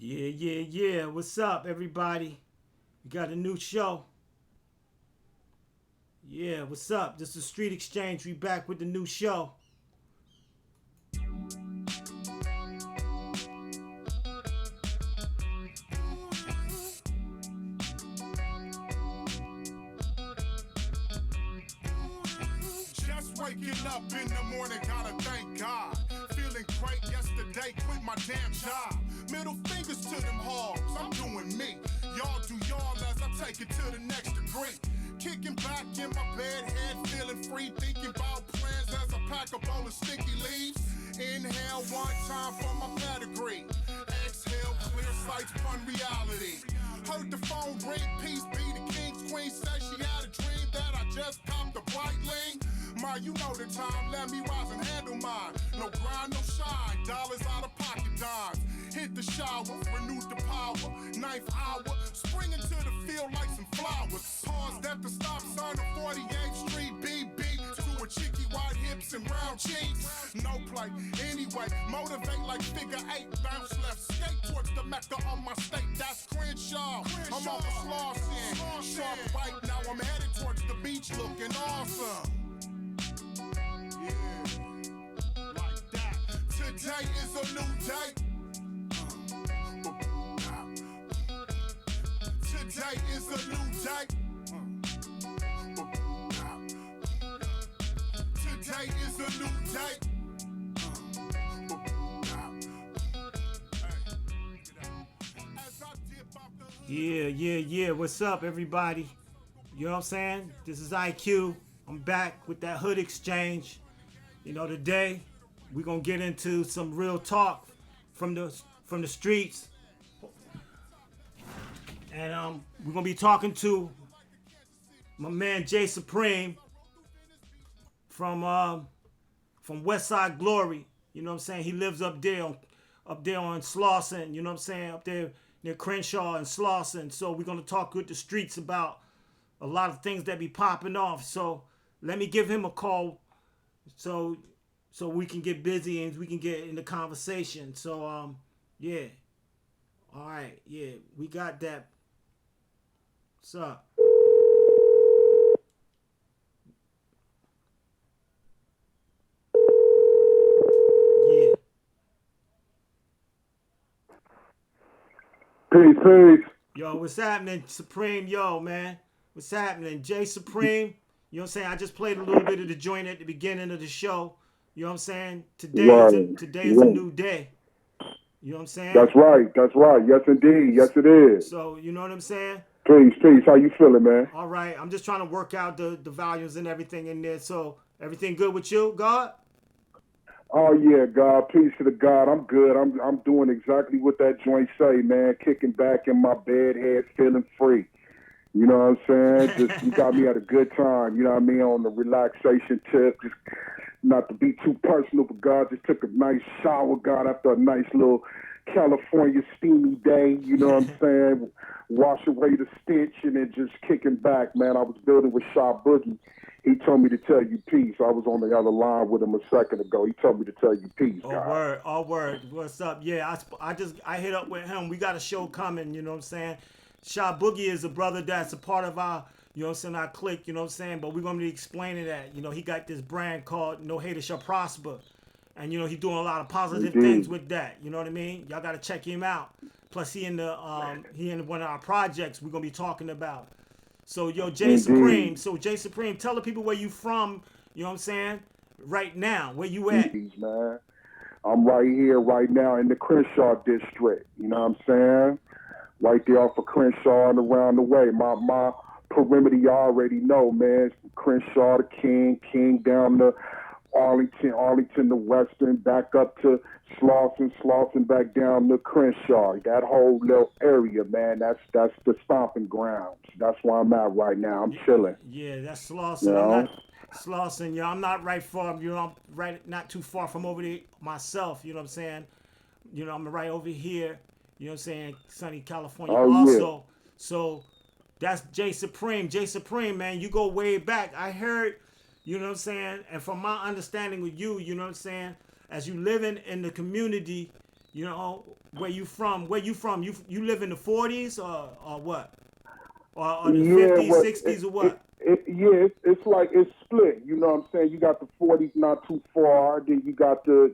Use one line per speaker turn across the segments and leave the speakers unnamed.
Yeah. What's up, everybody? We got a new show. Yeah, what's up? This is Street Exchange. We back with the new show.
Just waking up in the morning, gotta thank God. Feeling great yesterday, quit my damn job. Middle fingers to them hogs, I'm doing me. Y'all do y'all as I take it to the next degree. Kicking back in my bed, head feeling free. Thinking about plans as I pack a bowl of sticky leaves. Inhale one time for my pedigree. Exhale, clear sights, fun reality. Heard the phone ring, peace be the king's queen. Said she had a dream that I just copped a Breitling. Ma, you know the time, let me rise and handle mine. No grind, no shine, dollars out of pocket dimes. Hit the shower, renewed the power. Ninth hour, spring into the field like some flowers. Paused at the stop sign of 48th Street, BB. To a cheeky white hips and round cheeks. No play, anyway, motivate like figure eight. Bounce left, skate towards the Mecca on my state. That's Crenshaw. I'm off the Slauson. Sharp right, now I'm headed towards the beach looking awesome. Like that. Today is a new day. Today is a new day. Today is a new day.
Yeah. What's up, everybody? You know what I'm saying? This is IQ. I'm back with that hood exchange. You know, today we're gonna get into some real talk from the streets. And we're gonna be talking to my man Jay Supreme from Westside Glory. You know what I'm saying? He lives up there on Slauson. You know what I'm saying? Up there near Crenshaw and Slauson. So we're gonna talk with the streets about a lot of things that be popping off. So let me give him a call so we can get busy and we can get in the conversation. So yeah. All right, yeah, we got that. What's up? Yeah.
Peace.
Yo, what's happening, Supreme? Yo, man. What's happening? Jay Supreme. You know what I'm saying? I just played a little bit of the joint at the beginning of the show. You know what I'm saying? Today is a new day. You know what I'm saying?
That's right. Yes, indeed. Yes, it is.
So, you know what I'm saying?
Peace. How you feeling, man?
All right. I'm just trying to work out the volumes and everything in there. So, everything good with you, God?
Oh, yeah, God. Peace to the God. I'm good. I'm doing exactly what that joint say, man. Kicking back in my bed, head feeling free. You know what I'm saying? Just you got me at a good time. You know what I mean? On the relaxation tip. Just not to be too personal, but God just took a nice shower, God, after a nice little California steamy day. You know what I'm saying? Wash away the stench and then just kicking back, man. I was building with Shaw Boogie. He told me to tell you peace. I was on the other line with him a second ago. He told me to tell you peace, God.
All word. What's up? Yeah, I hit up with him. We got a show coming, you know what I'm saying? Shaw Boogie is a brother that's a part of our, you know what I'm saying, our clique, you know what I'm saying? But we're going to be explaining that. You know, he got this brand called No Hater Shall Prosper. And, you know, he's doing a lot of positive things with that. You know what I mean? Y'all got to check him out. Plus, he in one of our projects we're going to be talking about. So, yo, Jay Supreme. So, Jay Supreme, tell the people where you from, you know what I'm saying, right now. Where you at?
Man. I'm right here, right now in the Crenshaw district. You know what I'm saying? Right there off of Crenshaw and around the way. My perimeter, you already know, man. Crenshaw to King down to Arlington to Western, back up to Slauson back down to Crenshaw. That whole little area, man, that's the stomping grounds. That's where I'm at right now. I'm chilling.
Yeah, that's Slauson.
You know?
I'm not Slauson, yo. I'm not right far, you know, I'm right not too far from over there myself, you know what I'm saying? You know, I'm right over here. You know what I'm saying? Sunny California also. Yeah. So that's Jay Supreme. Jay Supreme, man, you go way back. I heard, you know what I'm saying? And from my understanding with you, you know what I'm saying? As you living in the community, You know, where you from? Where you from? You live in the 40s or what? Or the
Yeah,
50s,
but
60s or what?
it's like it's split. You know what I'm saying? You got the 40s not too far. Then you got the,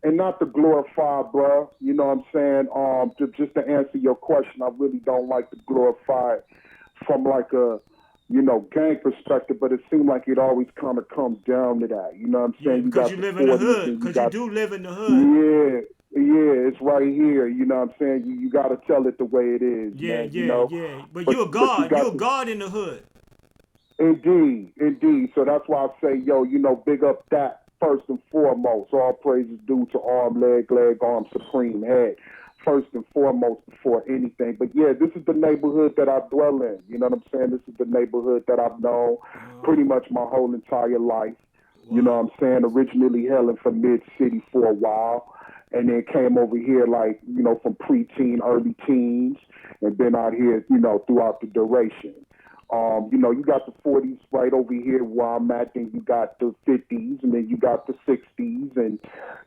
and not to glorify, bruh. You know what I'm saying? Just to answer your question, I really don't like to glorify it from like a, gang perspective, but it seemed like it always kind of comes down to that. You know what I'm
Yeah,
saying? You
because
got
you
the
live in the
40s
hood.
and you
Because you
got,
do live in the hood.
yeah, yeah, it's right here. You know what I'm saying? You got to tell it the way it is,
Yeah,
man.
yeah, yeah. But
But
you're a
you
god. You're
got
a
the
god in the hood.
indeed, indeed. So that's why I say, yo, big up that first and foremost. All praises due to arm, leg, arm, supreme head. First and foremost before anything. But yeah, this is the neighborhood that I dwell in. You know what I'm saying? This is the neighborhood that I've known pretty much my whole entire life. You know
Wow.
what I'm saying? Originally hailing from mid-city for a while. And then came over here like, from preteen, early teens, and been out here, throughout the duration. You got the 40s right over here where I'm at, then you got the 50s, and then you got the 60s, and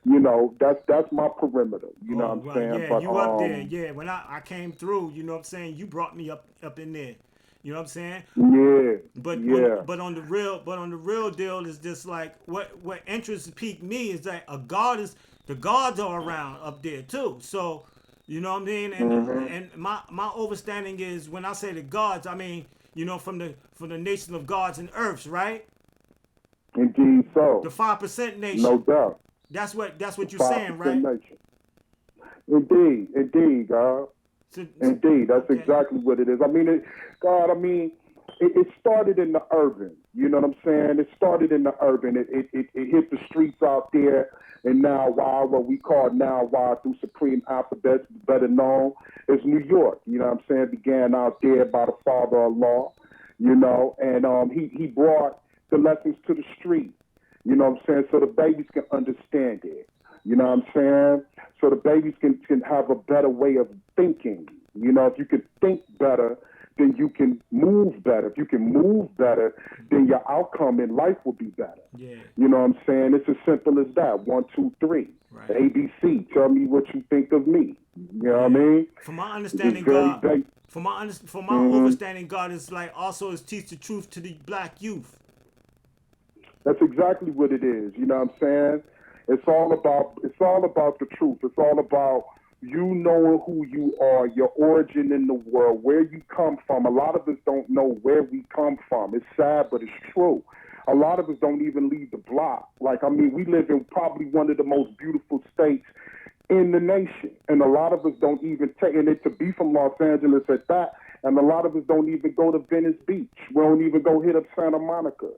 that's my perimeter. You know
Oh,
what I'm
right.
saying?
Yeah,
But
you up there. Yeah, when I came through, you know what I'm saying? You brought me up in there. You know what I'm saying?
yeah,
But
yeah,
on the real deal is just like what interest piqued me is that the gods are around up there too. So you know what I mean?
hmm
And my understanding is when I say the gods, I mean, from the nation of gods and earths, right?
indeed.
The
So
5%
no
nation.
doubt,
That's what you're
five
saying,
percent
right?
nation. Indeed, God.
So,
Indeed, that's
okay.
exactly what it is. I mean, it started in the urban. You know what I'm saying? It started in the urban. It hit the streets out there, and now why what we call now why through Supreme Alphabet, better known as New York. You know what I'm saying? Began out there by the father of law, and he brought the lessons to the street. You know what I'm saying? So the babies can understand it. You know what I'm saying? So the babies can have a better way of thinking. If you can think better, then you can move better. If you can move better, then your outcome in life will be better.
Yeah.
You know what I'm saying? It's as simple as that. 1, 2, 3.
Right.
ABC. Tell me what you think of me. You know what I
Yeah.
mean?
From my
It's
understanding,
very
God,
basic.
from my understanding, God is like also is teach the truth to the black youth.
That's exactly what it is. You know what I'm saying? It's all about the truth. It's all about you knowing who you are, your origin in the world, where you come from. A lot of us don't know where we come from. It's sad, but it's true. A lot of us don't even leave the block. We live in probably one of the most beautiful states in the nation. And a lot of us don't even take, and it to be from Los Angeles at that, and a lot of us don't even go to Venice Beach. We don't even go hit up Santa Monica.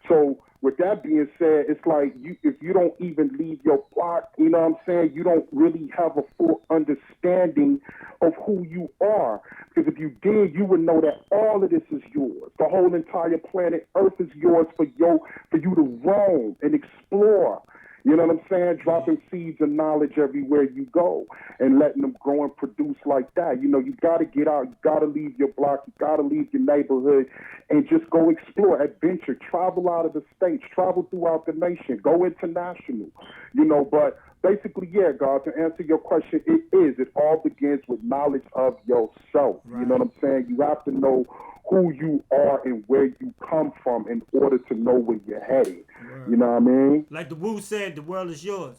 So with that being said, it's like if you don't even leave your block, you know what I'm saying, you don't really have a full understanding of who you are. Because if you did, you would know that all of this is yours. The whole entire planet Earth is yours for you to roam and explore. You know what I'm saying? Dropping seeds of knowledge everywhere you go and letting them grow and produce like that. You got to get out. You got to leave your block. You got to leave your neighborhood and just go explore, adventure, travel out of the states, travel throughout the nation, go international. But basically, yeah, God, to answer your question, it all begins with knowledge of yourself.
Right.
You know what I'm saying? You have to know who you are and where you come from in order to know where you're headed.
Right.
You know what I mean?
Like the Wu said, the world is yours.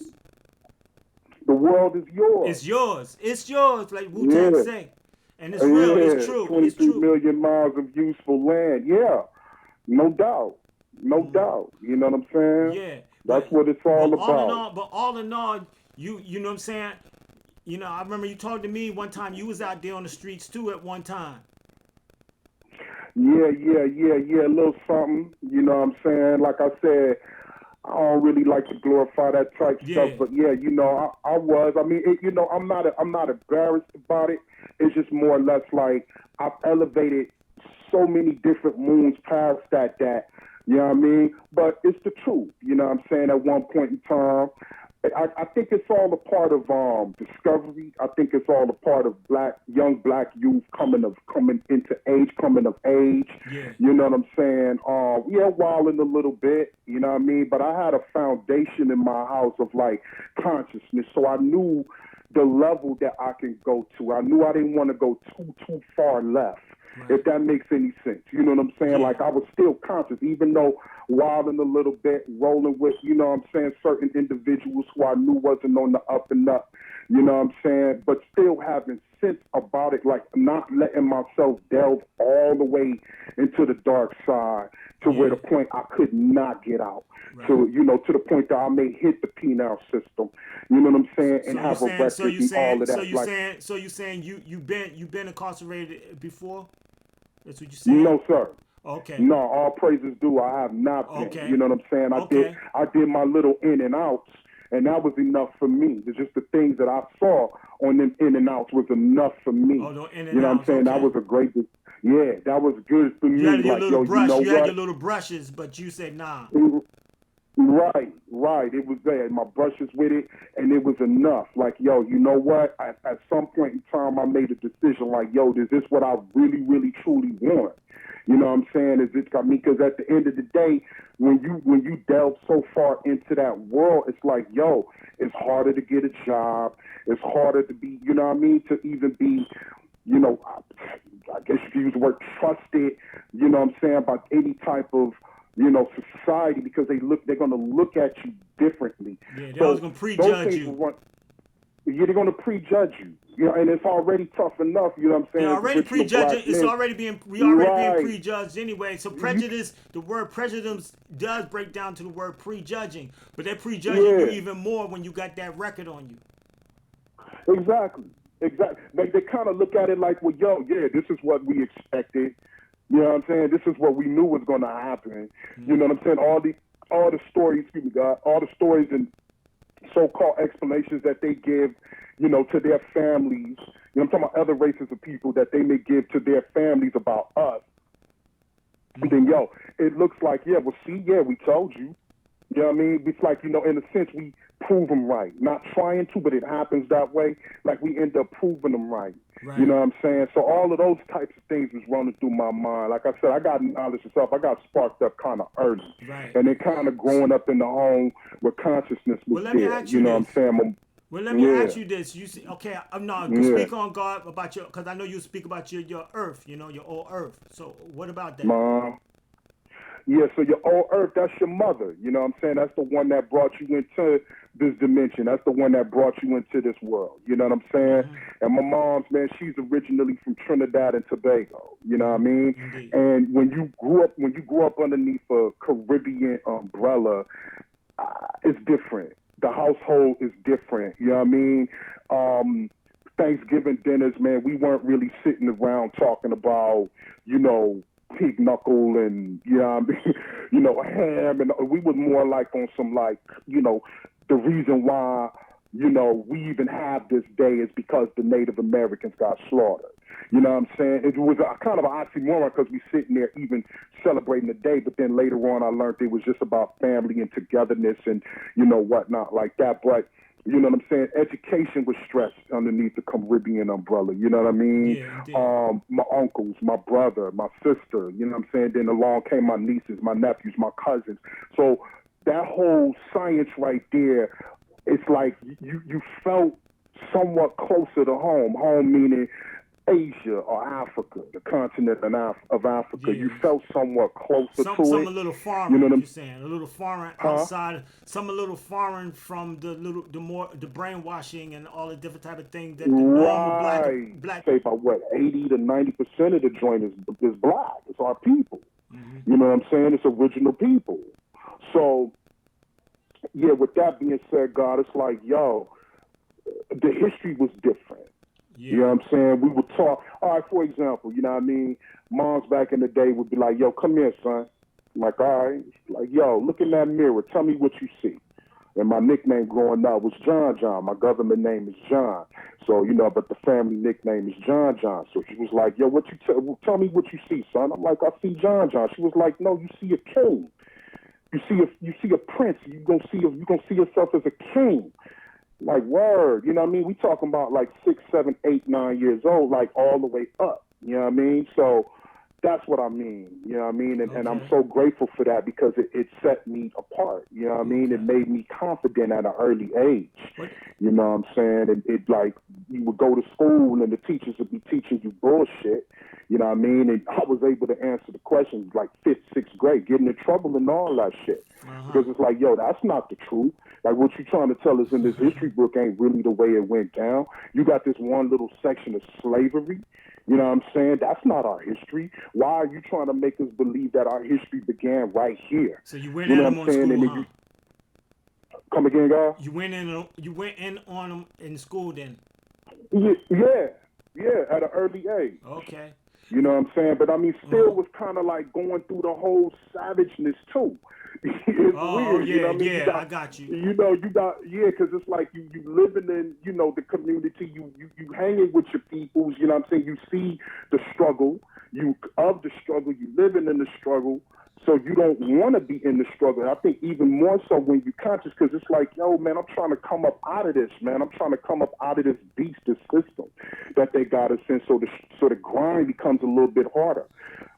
The world is yours.
It's yours. It's yours, like Wu Tang say. And it's real. It's true.
23
It's true.
million miles of useful land. Yeah, no doubt. No doubt. You know what I'm saying?
Yeah.
That's what it's all
but
about.
all in all, you know what I'm saying? I remember you talked to me one time. You was out there on the streets too at one time.
Yeah, a little something. You know what I'm saying? Like I said, I don't really like to glorify that type stuff, but yeah, I was. I mean, I'm not embarrassed about it. It's just more or less like I've elevated so many different moons past that. You know what I mean? But it's the truth. You know what I'm saying? At one point in time, I think it's all a part of discovery. I think it's all a part of young black youth coming of age.
Yeah.
You know what I'm saying? Wilding a little bit. You know what I mean? But I had a foundation in my house of like consciousness, so I knew the level that I can go to. I knew I didn't want to go too far left, if that makes any sense. You know what I'm saying?
Yeah.
Like I was still conscious, even though wilding a little bit, rolling with, you know what I'm saying, certain individuals who I knew wasn't on the up and up, you know what I'm saying, but still having sense about it, like not letting myself delve all the way into the dark side to where the point I could not get out.
Right.
To, you know, to the point that I may hit the penal system, you know what I'm saying, and have a record and all of that.
So you saying you've been incarcerated before? That's what you saying?
No, sir.
Okay.
No, all praises due. I have not been.
Okay.
You know what I'm saying? I did my little in and outs, and that was enough for me. It's just the things that I saw on them in and outs was enough for me.
Oh, no, in and
you know
outs,
what I'm saying?
okay.
That was a great. Yeah, that was good for me.
You had your
like,
little brush.
You know
you had
what?
your little brushes, but you said nah.
Right. It was there. My brushes with it, and it was enough. Like, yo, you know what? At some point in time, I made a decision. Like, yo, is this what I really, really, truly want? You know what I'm saying? Is this got me? Because at the end of the day, when you delve so far into that world, it's like, yo, it's harder to get a job. It's harder to be, you know what I mean? To even be, you know, I guess you could use the word trusted. You know what I'm saying? About any type of, you know, society, because they're going to look at you differently.
Yeah, they're always going to prejudge you.
They're going to prejudge you. You know, and it's already tough enough. You know what I'm saying?
They're already prejudging. It's already being being prejudged anyway. So prejudice, the word prejudice does break down to the word prejudging, but they're prejudging you even more when you got that record on you.
Exactly. They kind of look at it like, well, yo, yeah, this is what we expected. You know what I'm saying? This is what we knew was going to happen. Mm-hmm. You know what I'm saying? All the stories, excuse me, God, all the stories and so-called explanations that they give, you know, to their families. You know, I'm talking about other races of people that they may give to their families about us. Mm-hmm. And then, yo, it looks like, yeah, well, see, yeah, we told you. You know what I mean? It's like, you know, in a sense, we prove them right. Not trying to, but it happens that way. Like, we end up proving them right. You know what I'm saying? So all of those types of things was running through my mind. Like I said, I got knowledge myself. I got sparked up kind of early.
Right.
And then kind of growing up in the home where consciousness was there. You know what I'm saying?
Well, let me ask you this. You see, okay, speak on God about your, because I know you speak about your earth, you know, your old earth. So what about that?
Mom. Yeah, so your old earth, that's your mother. You know what I'm saying? That's the one that brought you into this dimension. That's the one that brought you into this world. You know what I'm saying? Mm-hmm. And my mom's, man, she's originally from Trinidad and Tobago. You know what I mean?
Indeed.
And when you grew up underneath a Caribbean umbrella, it's different. The household is different. You know what I mean? Thanksgiving dinners, man, we weren't really sitting around talking about, you know, pig knuckle and, you know what I mean, you know, ham, and we was more like on some, like, you know, the reason why, you know, we even have this day is because the Native Americans got slaughtered. You know what I'm saying? It was a kind of an oxymoron because we sitting there even celebrating the day, but then later on I learned it was just about family and togetherness and, you know, whatnot like that. But you know what I'm saying? Education was stressed underneath the Caribbean umbrella. You know what I mean?
Yeah,
my uncles, my brother, my sister, you know what I'm saying? Then along came my nieces, my nephews, my cousins. So that whole science right there, it's like you felt somewhat closer to home. Home meaning Asia or Africa, the continent of Africa. Yeah. You felt somewhat closer to it.
Some a little foreign,
you know what
you're saying. A little foreign outside. Some a little foreign from the brainwashing and all the different type of things that the normal black.
Say about what 80 to 90% of the joint is black. It's our people. Mm-hmm. You know what I'm saying? It's original people. So yeah, with that being said, God, it's like, yo, the history was different. Yeah. You know what I'm saying? We would talk. All right, for example, you know what I mean? Moms back in the day would be like, yo, come here, son. I'm like, all right. Like, yo, look in that mirror. Tell me what you see. And my nickname growing up was John John. My government name is John. So, you know, but the family nickname is John John. So she was like, yo, what you tell me what you see, son. I'm like, I see John John. She was like, no, you see a king. You see a prince. You gonna see yourself as a king. Like, word, you know what I mean? We talking about like 6, 7, 8, 9 years old, like all the way up. You know what I mean? So That's what I mean. You know what I mean? And I'm so grateful for that because it set me apart. You know what I mean? It made me confident at an early age. You know what I'm saying? And it like, you would go to school and the teachers would be teaching you bullshit. You know what I mean? And I was able to answer the questions like 5th, 6th grade, getting in trouble and all that shit. Because it's like, yo, that's not the truth. Like, what you trying to tell us in this history book ain't really the way it went down. You got this one little section of slavery. You know what I'm saying? That's not our history. Why are you trying to make us believe that our history began right here?
So you went in on them school, huh?
Come again, guys?
You went in on them in school then?
Yeah, at an early age.
Okay.
You know what I'm saying? But I mean, still was kind of like going through the whole savageness too. It's weird.
Yeah,
you know what I mean?
I got you.
You know, because it's like you living in, you know, the community, you hanging with your peoples, you know what I'm saying? You see the struggle, you living in the struggle, so you don't want to be in the struggle. And I think even more so when you're conscious, because it's like, yo, man, I'm trying to come up out of this, man. I'm trying to come up out of this beast, this system that they got us in, so the grind becomes a little bit harder.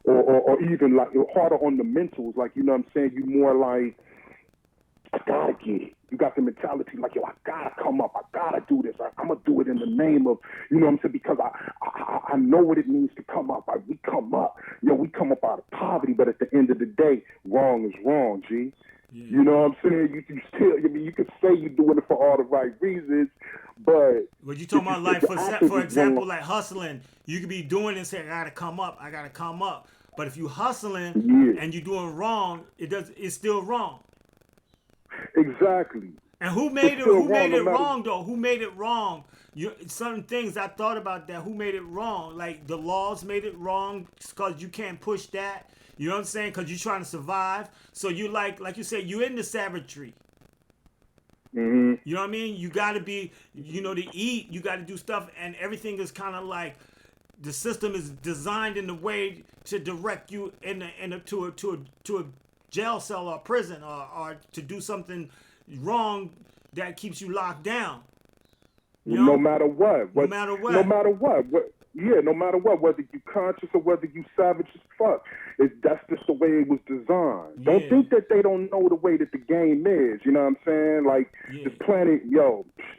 Or even like harder on the mentals, like, you know what I'm saying? You more like, I gotta get it. You got the mentality like, yo, I gotta come up. I gotta do this. I'm gonna do it in the name of, you know what I'm saying? Because I know what it means to come up. We come up. We come up out of poverty, but at the end of the day, wrong is wrong, G. Yeah. You know what I'm saying? You still, I mean, you could say you're doing it for all the right reasons, but
what you talking about, like for example, like hustling, you could be doing and saying, I gotta come up. But if you hustling and you're doing wrong, it's still wrong.
Exactly.
And who made it wrong though? Who made it wrong? Certain things I thought about that. Who made it wrong? Like the laws made it wrong because you can't push that. You know what I'm saying? Because you're trying to survive. So you like you said, you're in the savagery.
Mm-hmm.
You know what I mean? You got to be, to eat. You got to do stuff, and everything is kind of like the system is designed in a way to direct you to a jail cell or prison or to do something wrong that keeps you locked down.
No matter what.
No matter what.
No matter what. No matter what, whether you conscious or whether you savage as fuck, that's just the way it was designed.
Yeah.
Don't think that they don't know the way that the game is. You know what I'm saying? Like this planet,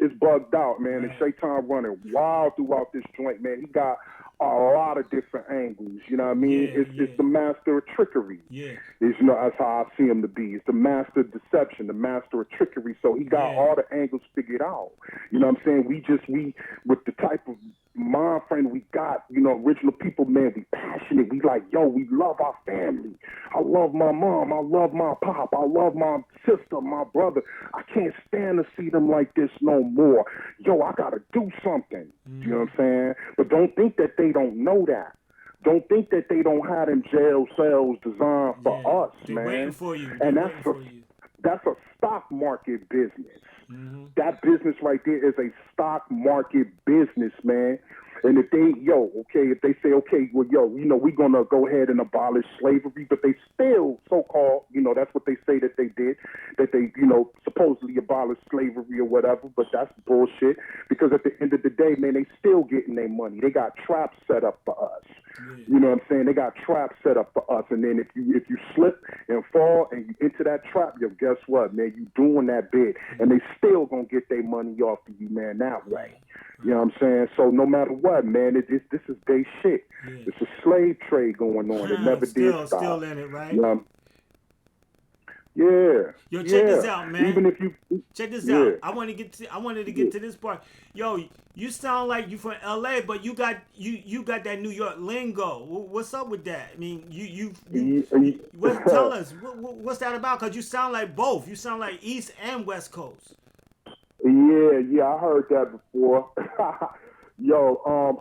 it's bugged out, man. And Shaitan running wild throughout this joint, man. He got a lot of different angles. You know what I mean? It's the master of trickery.
Yeah.
That's how I see him to be. It's the master of deception, the master of trickery. So he got all the angles figured out. You know what I'm saying? We with the type of mind frame we got, original people, man, we passionate. We like, we love our family. I love my mom. I love my pop. I love my sister, my brother. I can't stand to see them like this no more. I gotta do something. You know what I'm saying? But don't think that they don't know that. Don't think that they don't have them jail cells designed for us,
They're
man.
waiting for you.
And that's a stock market business. Mm-hmm. That business right there is a stock market business, man. And if they say, we're going to go ahead and abolish slavery, but they still so-called, that's what they say that they did, that they, supposedly abolished slavery or whatever, but that's bullshit because at the end of the day, man, they still getting their money. They got traps set up for us. Yeah. You know what I'm saying? They got traps set up for us. And then if you slip and fall and you into that trap, guess what, man? You doing that bit. And they still going to get their money off of you, man, that way. You know what I'm saying? So no matter what, man, this is their shit. Yeah. It's a slave trade going on. It never did stop.
Still in it, right?
Yeah.
Yo, check this out, man.
Even if you
check this out. I wanted to get to this part. Yo, you sound like you from LA, but you got that New York lingo. What's up with that? I mean, tell us what's that about? Cause you sound like both. You sound like East and West Coast.
Yeah, I heard that before.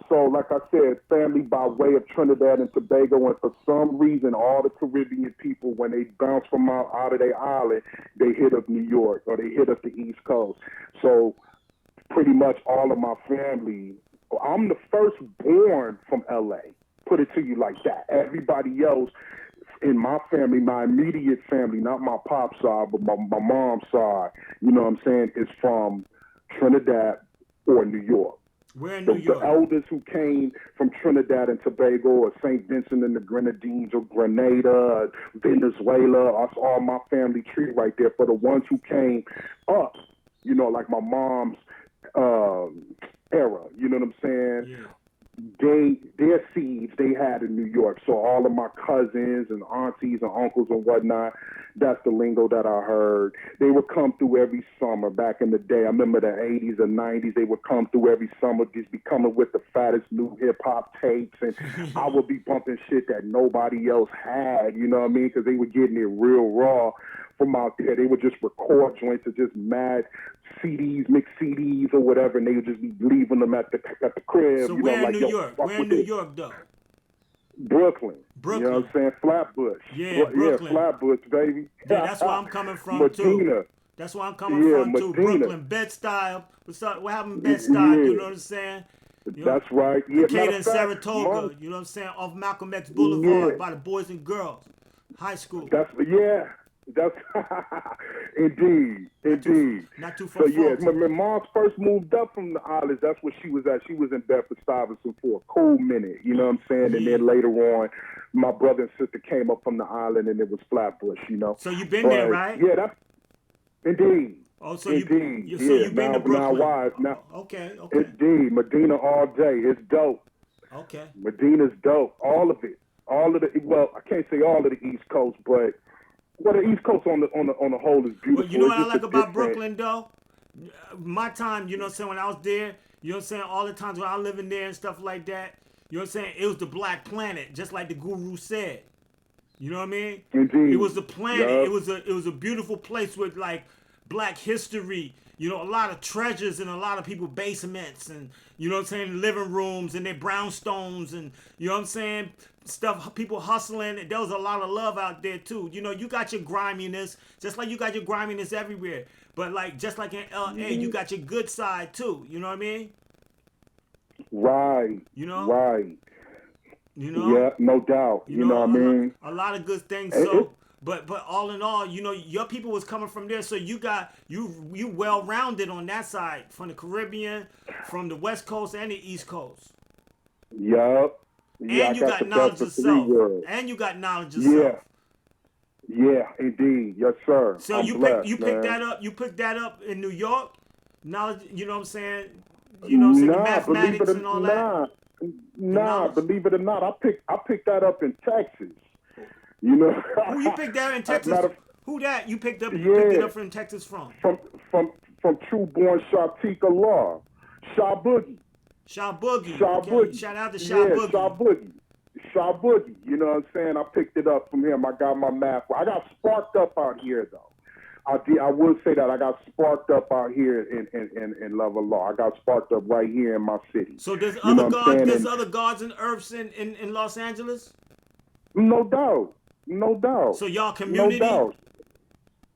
So like I said, family by way of Trinidad and Tobago, and for some reason, all the Caribbean people, when they bounce from out of their island, they hit up New York or they hit up the East Coast. So pretty much all of my family, I'm the first born from LA, put it to you like that. Everybody else in my family, my immediate family, not my pop's side, but my mom's side, you know what I'm saying, is from Trinidad or New York.
Where in New York?
The elders who came from Trinidad and Tobago or St. Vincent and the Grenadines or Grenada, Venezuela, us all my family tree right there. For the ones who came up, you know, like my mom's era, you know what I'm saying?
Yeah.
Their seeds they had in New York. So all of my cousins and aunties and uncles and whatnot, that's the lingo that I heard. They would come through every summer back in the day. I remember the 80s and 90s. They would come through every summer, just be coming with the fattest new hip hop tapes, and I would be bumping shit that nobody else had. You know what I mean? Because they were getting it real raw from out there. They would just record joints of just mad CDs, mixed CDs or whatever, and they would just be leaving them at the crib.
So
you
where
know,
in
like,
New York? Where in New York, though?
Brooklyn.
Brooklyn.
You know what I'm saying? Flatbush.
Yeah, Brooklyn.
Yeah, Flatbush, baby.
Yeah, that's where I'm coming from,
Medina.
too. That's where I'm coming from, too.
Medina.
Brooklyn, Bed-Stuy. What happened in Bed-Stuy, you know what I'm saying? You know,
that's right. Yeah,
Decatur and Saratoga, you know what I'm saying? Off Malcolm X Boulevard by the Boys and Girls High School.
That's indeed.
Not too far.
So yeah, when Mom's first moved up from the islands, that's where she was at. She was in Bedford-Stuyvesant for a cool minute, you know what I'm saying?
Yeah.
And then later on, my brother and sister came up from the island, and it was Flatbush, you know.
So you've been there, right?
Yeah, that's indeed.
Oh, so
indeed.
you've been to Brooklyn.
Now,
okay.
Indeed, Medina all day. It's dope.
Okay.
Medina's dope. All of it. Well, I can't say all of the East Coast, but the East Coast on the whole is beautiful.
Well, you know what I like about Brooklyn, though? My time, you know what I'm saying, when I was there, you know what I'm saying, all the times when I was living there and stuff like that, you know what I'm saying, it was the Black Planet, just like the Guru said. You know what I mean?
Indeed.
It was the planet.
Yep.
It was a beautiful place with like Black history. You know, a lot of treasures in a lot of people's basements, and you know what I'm saying, living rooms and their brownstones, and you know what I'm saying, stuff, people hustling. There was a lot of love out there too. You know, you got your griminess, just like you got your griminess everywhere. But like, just like in LA, you got your good side too. You know what I mean?
Right.
You know?
Right.
You know?
Yeah, no doubt. You know what I mean?
A lot of good things. So, but all in all, you know, your people was coming from there, so you got you well rounded on that side, from the Caribbean, from the West Coast and the East Coast.
Yup. Yeah,
and you got knowledge of self. And you got knowledge of self.
Yeah, indeed. Yes, sir.
So
I'm
you
blessed,
picked that up. You picked that up in New York. Knowledge. You know what I'm saying? You know what I'm saying? The mathematics and all that.
Nah, believe it or not, I picked that up in Texas. You know.
Who you picked that in Texas? Who that you picked up?
Yeah.
You picked it up from Texas from?
From True Born Shatika Law, Shaw Boogie.
Shaw Boogie.
Shaw Boogie.
Shout out to Shaw Boogie.
Shaw Boogie. You know what I'm saying? I picked it up from him. I got my math. I got sparked up out here though. I will say that I got sparked up out here in Love of Law. I got sparked up right here in my city.
So there's other gods. There's other gods and earths in Los Angeles.
No doubt.
So y'all community.
No doubt.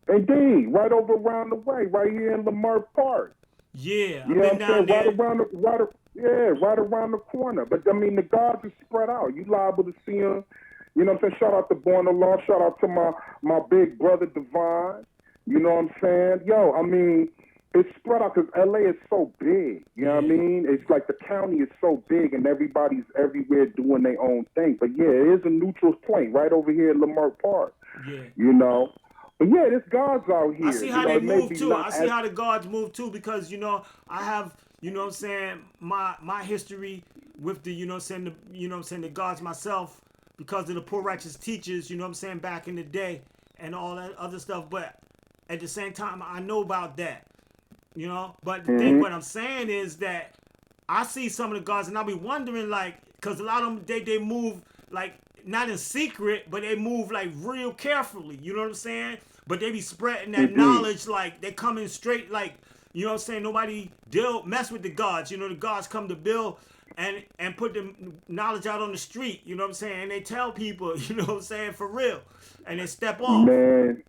Indeed, right over around the way, right here in Lamar Park.
Yeah,
you know what I'm saying?
There.
Right around the corner. But I mean, the gods are spread out. You liable to see them. You know what I'm saying? Shout out to Born the Law. Shout out to my big brother Divine. You know what I'm saying? Yo, I mean, it's spread out because LA is so big. You know what I mean? It's like the county is so big and everybody's everywhere doing their own thing. But yeah, it is a neutral point right over here in Lamar Park.
Yeah.
You know? But yeah, there's gods out here.
I see how they move too. I see how the gods move too, because you know I have, you know what I'm saying, my history with the, you know what I'm saying, the gods myself, because of the poor righteous teachers, you know what I'm saying, back in the day and all that other stuff. But at the same time, I know about that, you know. But the thing, what I'm saying is that I see some of the gods and I'll be wondering, like, because a lot of them they move like not in secret, but they move like real carefully. You know what I'm saying? But they be spreading that knowledge, like they coming straight, like, you know what I'm saying? Nobody mess with the gods. You know, the gods come to build and put the knowledge out on the street. You know what I'm saying? And they tell people, you know what I'm saying, for real. And they step off.
Man,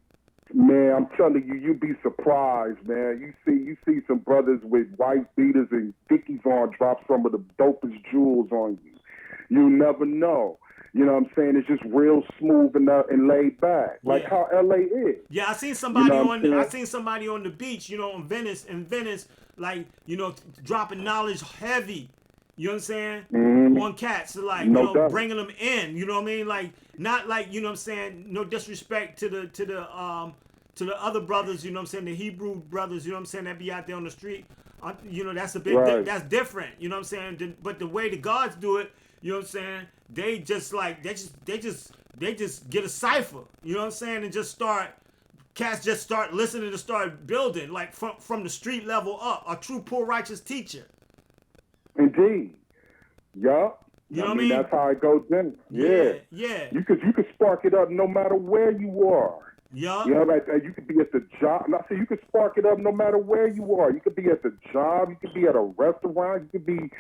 I'm telling you, you'd be surprised, man. You see some brothers with white beaters and Dickies on drop some of the dopest jewels on you. You never know. You know what I'm saying? It's just real smooth and laid back, like how LA is.
Yeah, I seen somebody
I
seen somebody on the beach, in Venice, like, dropping knowledge heavy. You know what I'm saying?
Mm-hmm.
On cats, like,
doubt.
bringing them in. You know what I mean? Like, not like, you know what I'm saying? No disrespect to the other brothers. You know what I'm saying? The Hebrew brothers. You know what I'm saying? That be out there on the street. That's a bit.
Right.
That's different. You know what I'm saying? But the way the gods do it, you know what I'm saying? They just get a cipher. You know what I'm saying? And cats just start listening to start building, like from the street level up. A true poor righteous teacher.
Indeed. Yeah.
You know what I mean?
That's how it goes then. Yeah.
Yeah.
You could spark it up no matter where you are.
Yeah.
You know, like you could be at the job. And I say you could spark it up no matter where you are. You could be at the job. You could be at a restaurant. You could be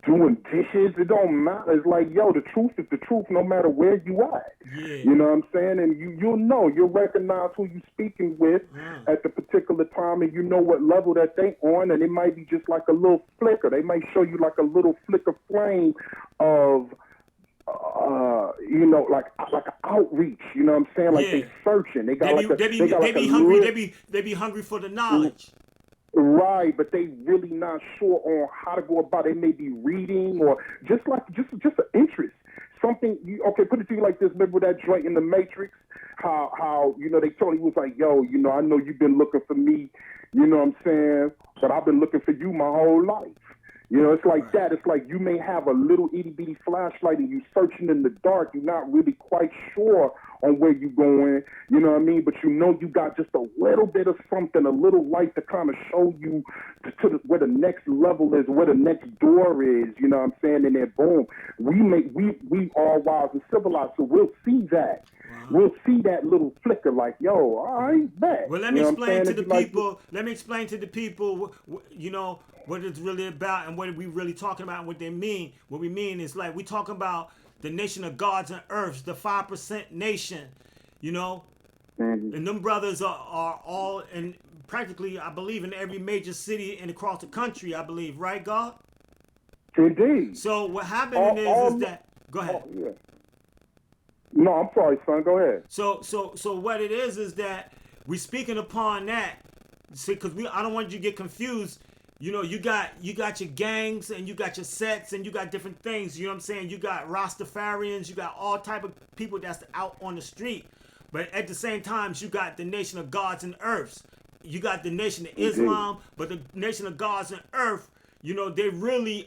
doing dishes. It don't matter. It's like, yo, the truth is the truth no matter where you at.
Yeah.
You know what I'm saying? And you'll know. You'll recognize who you're speaking with at the particular time, and you know what level that they on. And it might be just like a little flicker. They might show you like a little flicker flame of like an outreach, you know what I'm saying? Like they searching. They be
hungry for the knowledge.
Right, but they really not sure on how to go about it. They may be reading or just an interest. Something put it to you like this. Remember that joint in the Matrix? How they told he was like, yo, I know you've been looking for me, you know what I'm saying? But I've been looking for you my whole life. It's like that. It's like you may have a little itty-bitty flashlight and you searching in the dark. You're not really quite sure on where you're going, you know what I mean? But you got just a little bit of something, a little light to kind of show you where the next level is, where the next door is, you know what I'm saying? And then boom, we all wise and civilized, so we'll see that. We'll see that little flicker like, yo, all right, bet.
Well, let me explain to the people, what it's really about and what we really talking about and what they mean. What we mean is like we talking about the nation of gods and earths, the 5% nation, And them brothers are all in practically, I believe, in every major city and across the country, I believe, right, God?
Indeed.
So what happening is that go ahead.
Yeah. No, I'm sorry, son. Go ahead.
So what it is that we speaking upon that. See, because I don't want you to get confused. You got your gangs and you got your sets and you got different things. You know what I'm saying? You got Rastafarians, you got all type of people that's out on the street. But at the same time, you got the nation of gods and earths. You got the nation of Islam, but the nation of gods and earth, they really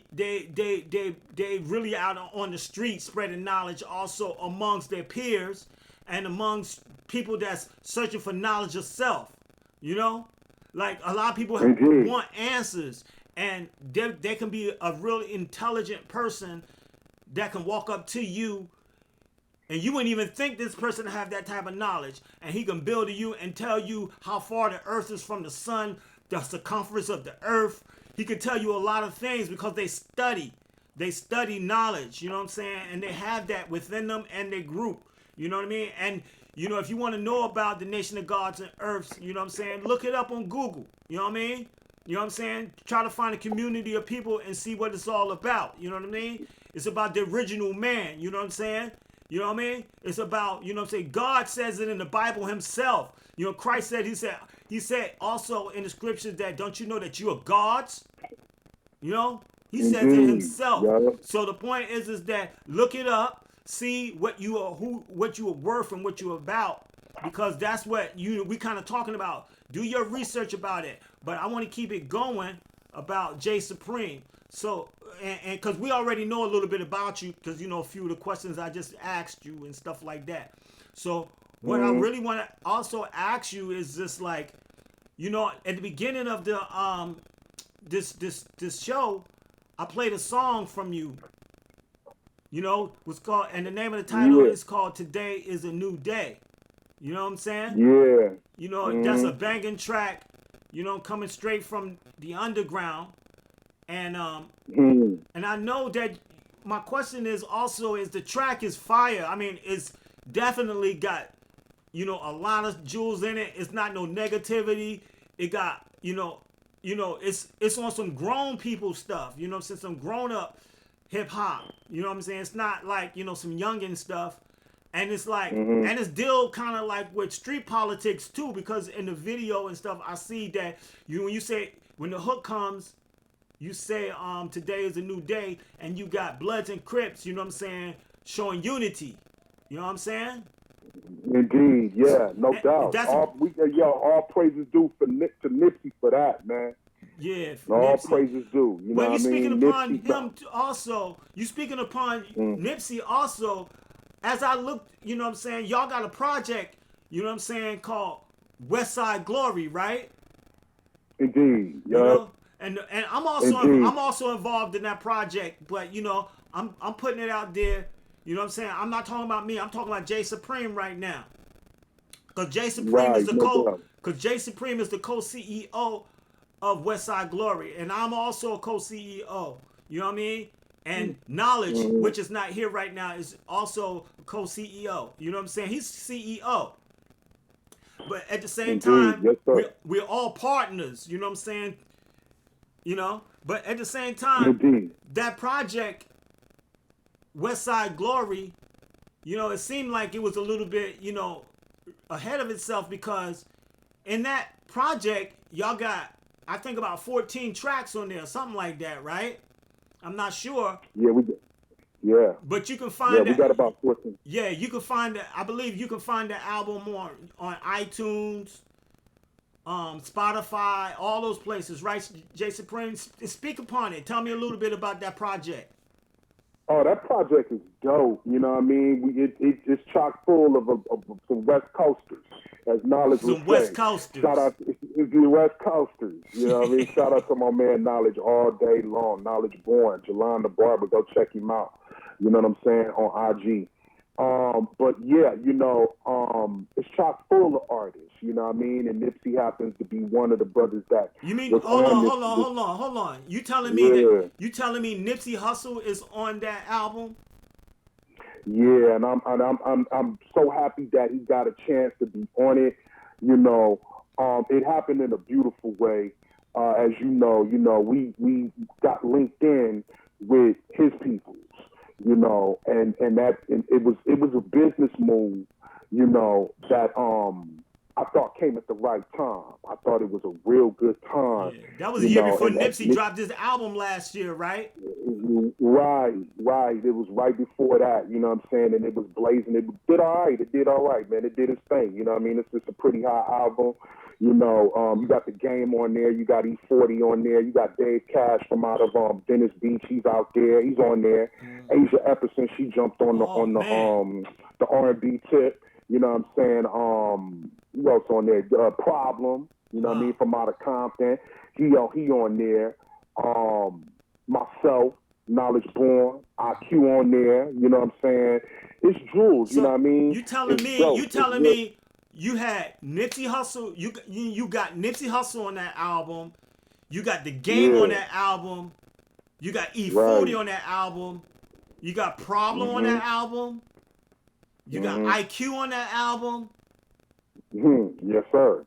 out on the street spreading knowledge also amongst their peers and amongst people that's searching for knowledge of self. Like a lot of people want answers, and they can be a really intelligent person that can walk up to you, and you wouldn't even think this person have that type of knowledge, and he can build to you and tell you how far the earth is from the sun, the circumference of the earth. He can tell you a lot of things because they study knowledge, you know what I'm saying, and they have that within them and their group, you know what I mean, and if you want to know about the nation of gods and earths, you know what I'm saying, look it up on Google. You know what I mean? You know what I'm saying? Try to find a community of people and see what it's all about. You know what I mean? It's about the original man. You know what I'm saying? You know what I mean? It's about, you know what I'm saying? God says it in the Bible himself. Christ said, he said also in the scriptures that, don't you know that you are gods? He says it himself.
Yeah.
So the point is that look it up. See what you are worth and what you're about, because that's what we kind of talking about. Do your research about it, but I want to keep it going about Jay Supreme. So, and because we already know a little bit about you, because a few of the questions I just asked you and stuff like that. So, what I really want to also ask you is just like, at the beginning of the this show, I played a song from you. Was called, and the name of the title is called "Today Is a New Day." You know what I'm saying?
Yeah.
That's a banging track. Coming straight from the underground, and and I know that my question is the track is fire. I mean, it's definitely got a lot of jewels in it. It's not no negativity. It got it's on some grown people stuff. Some grown up. hip hop. You know what I'm saying? It's not like, you know, some youngin stuff. And it's like,
Mm-hmm.
and it's still kind of like with street politics too, because in the video and stuff, I see that when you say, when the hook comes, you say, today is a new day, and you got Bloods and Crips, you know what I'm saying, showing unity. You know what I'm saying?
Indeed, yeah, no doubt.
That's
All praises due to Nipsey for that, man.
yeah,
All
Nipsey.
praises due. You know
But
what
you
I
speaking
mean?
upon
Nipsey,
him also. You speaking upon Nipsey also. As I looked, you know what I'm saying, y'all got a project, you know what I'm saying, called Westside Glory, right?
Indeed,
You
yeah,
know, and
indeed.
I'm also involved in that project, but you know, I'm putting it out there. You know what I'm saying? I'm not talking about me. I'm talking about Jay Supreme right now. Cause Jay Supreme is
Right, no doubt.
the co-CEO of Westside Glory, and I'm also a co-CEO. You know what I mean? And Knowledge, which is not here right now, is also a co-CEO. You know what I'm saying? He's CEO. But at the same
Indeed,
time,
yes, sir.
we're all partners. You know what I'm saying? You know, but at the same time,
Indeed.
that project, Westside Glory, you know, it seemed like it was a little bit, you know, ahead of itself, because in that project, y'all got, I think, about 14 tracks on there, something like that, right? I'm not sure,
Yeah, yeah,
but you can
yeah.
find
We
that.
got about 14.
Yeah, you can find that. I believe you can find the album on iTunes, Spotify, all those places, right? Jay Supreme, speak upon it. Tell me a little bit about that project.
Oh, that project is dope. You know what I mean? It's chock full of some West Coasters, as Knowledge would
Some
say.
West Coasters.
Shout out to the West Coasters. You know what I mean? Shout out to my man Knowledge all day long. Knowledge Born, Jalon the Barber. Go check him out. You know what I'm saying? On IG. But yeah, you know, it's chock full of artists. You know what I mean? And Nipsey happens to be one of the brothers that
You mean
was on this.
hold on. You telling me
Yeah.
that Nipsey Hussle is on that album?
Yeah, and I'm so happy that he got a chance to be on it. You know, it happened in a beautiful way. As you know, we got linked in with his peoples. You know, and it was a business move. You know, that I thought came at the right time. I thought it was a real good time.
Yeah. That was a year before Nipsey dropped his album last year, right?
Right. It was right before that, you know what I'm saying? And it was blazing. It did all right, man. It did its thing, you know what I mean? It's just a pretty high album. You know, you got The Game on there. You got E40 on there. You got Dave Cash from out of Venice Beach. He's out there. He's on there. Asia Epperson, she jumped on the R&B tip. You know what I'm saying? Who else on there? Problem. You know what I mean? From out of Compton. He on there. Myself, Knowledge Born, IQ on there. You know what I'm saying? It's jewels. You know what I mean?
You telling me you had Nipsey Hussle? You got Nipsey Hussle on that album. You got The Game on that album. You got E40 on that album. You got Problem on that album. You got IQ on that album.
Yes, sir.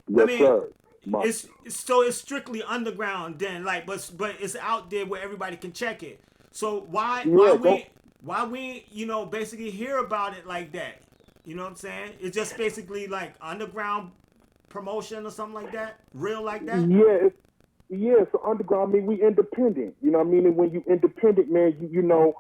Yes, sir.
It's strictly underground then, like, but it's out there where everybody can check it. So why we you know, basically hear about it like that? You know what I'm saying? It's just basically like underground promotion or something like that, real like that.
Yeah. So underground, I mean, we independent. You know what I mean? And when you independent, man, you know,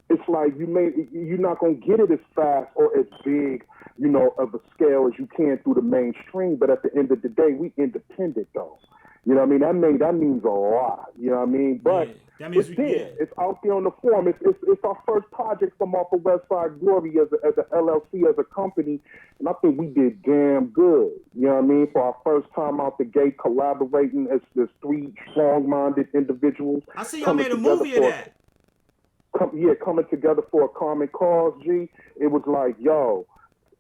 it's like you're not gonna get it as fast or as big, you know, of a scale as you can through the mainstream. But at the end of the day, we independent though. You know what I mean? That means a lot. You know what I mean? But it's there. It's out there on the forum. It's our first project from off of Westside Glory as a LLC, as a company, and I think we did damn good. You know what I mean? For our first time out the gate, collaborating as three strong-minded individuals.
I see y'all made a movie of that.
Coming together for a common cause, G. It was like, yo,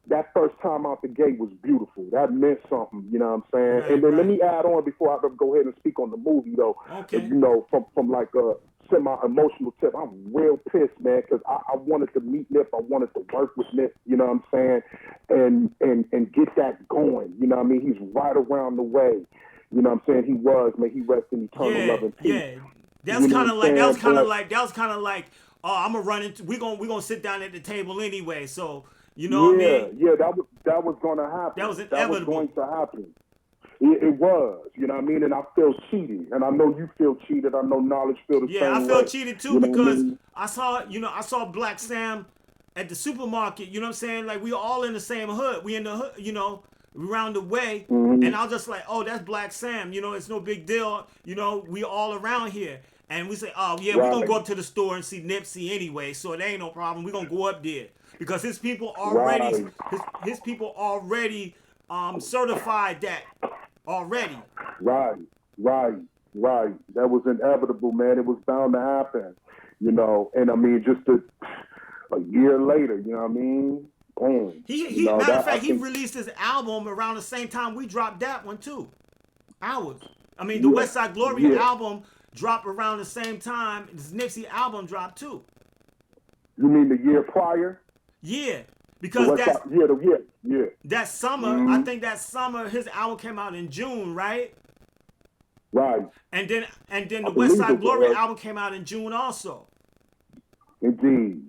that first time out the gate was beautiful. That meant something, you know what I'm saying?
Right,
and then let me add on before I go ahead and speak on the movie, though.
Okay.
You know, from like a semi-emotional tip, I'm real pissed, man, because I wanted to meet Nip. I wanted to work with Nip, you know what I'm saying? And get that going, you know what I mean? He's right around the way. You know what I'm saying? He was, may he rest in eternal love and peace.
Yeah. That's
You know
kind of
what I'm
like that was
saying?
kind of
But
like that was kind of like oh I'm gonna run into we gonna sit down at the table anyway. So you know what I
yeah,
mean?
yeah, that was going to
That
happen.
was
That was going
inevitable.
to happen. It was, you know what I mean? And I feel cheated. And I know you feel cheated. I know Knowledge feel the
Yeah, I
same
felt
way.
cheated too
You know what I
because
mean?
I saw Black Sam at the supermarket. You know what I'm saying? Like we all in the same hood. We in the hood. You know, around the way.
Mm-hmm.
And I was just like, oh, that's Black Sam. You know, it's no big deal. You know, we all around here. And we say, oh yeah, we're gonna
Right,
go up to the store and see Nipsey anyway. So it ain't no problem. We're gonna go up there because
right,
his people already certified that already.
right, right, right. That was inevitable, man. It was bound to happen, you know. And I mean, just a year later, you know what I mean? Boom. You
He
know,
matter of
that I
fact, he
think,
released his album around the same time we dropped that one too. Ours. I mean, the
yeah,
Westside Glory
yeah.
album dropped around the same time. This Nipsey album dropped too.
You mean the year prior?
Yeah,
The
because
West Side, yeah.
that summer, I
Mm-hmm.
think that summer his album came out in June, right?
Right.
And then
I
the
believe
Westside
it
Glory
was.
album came out in June also.
Indeed.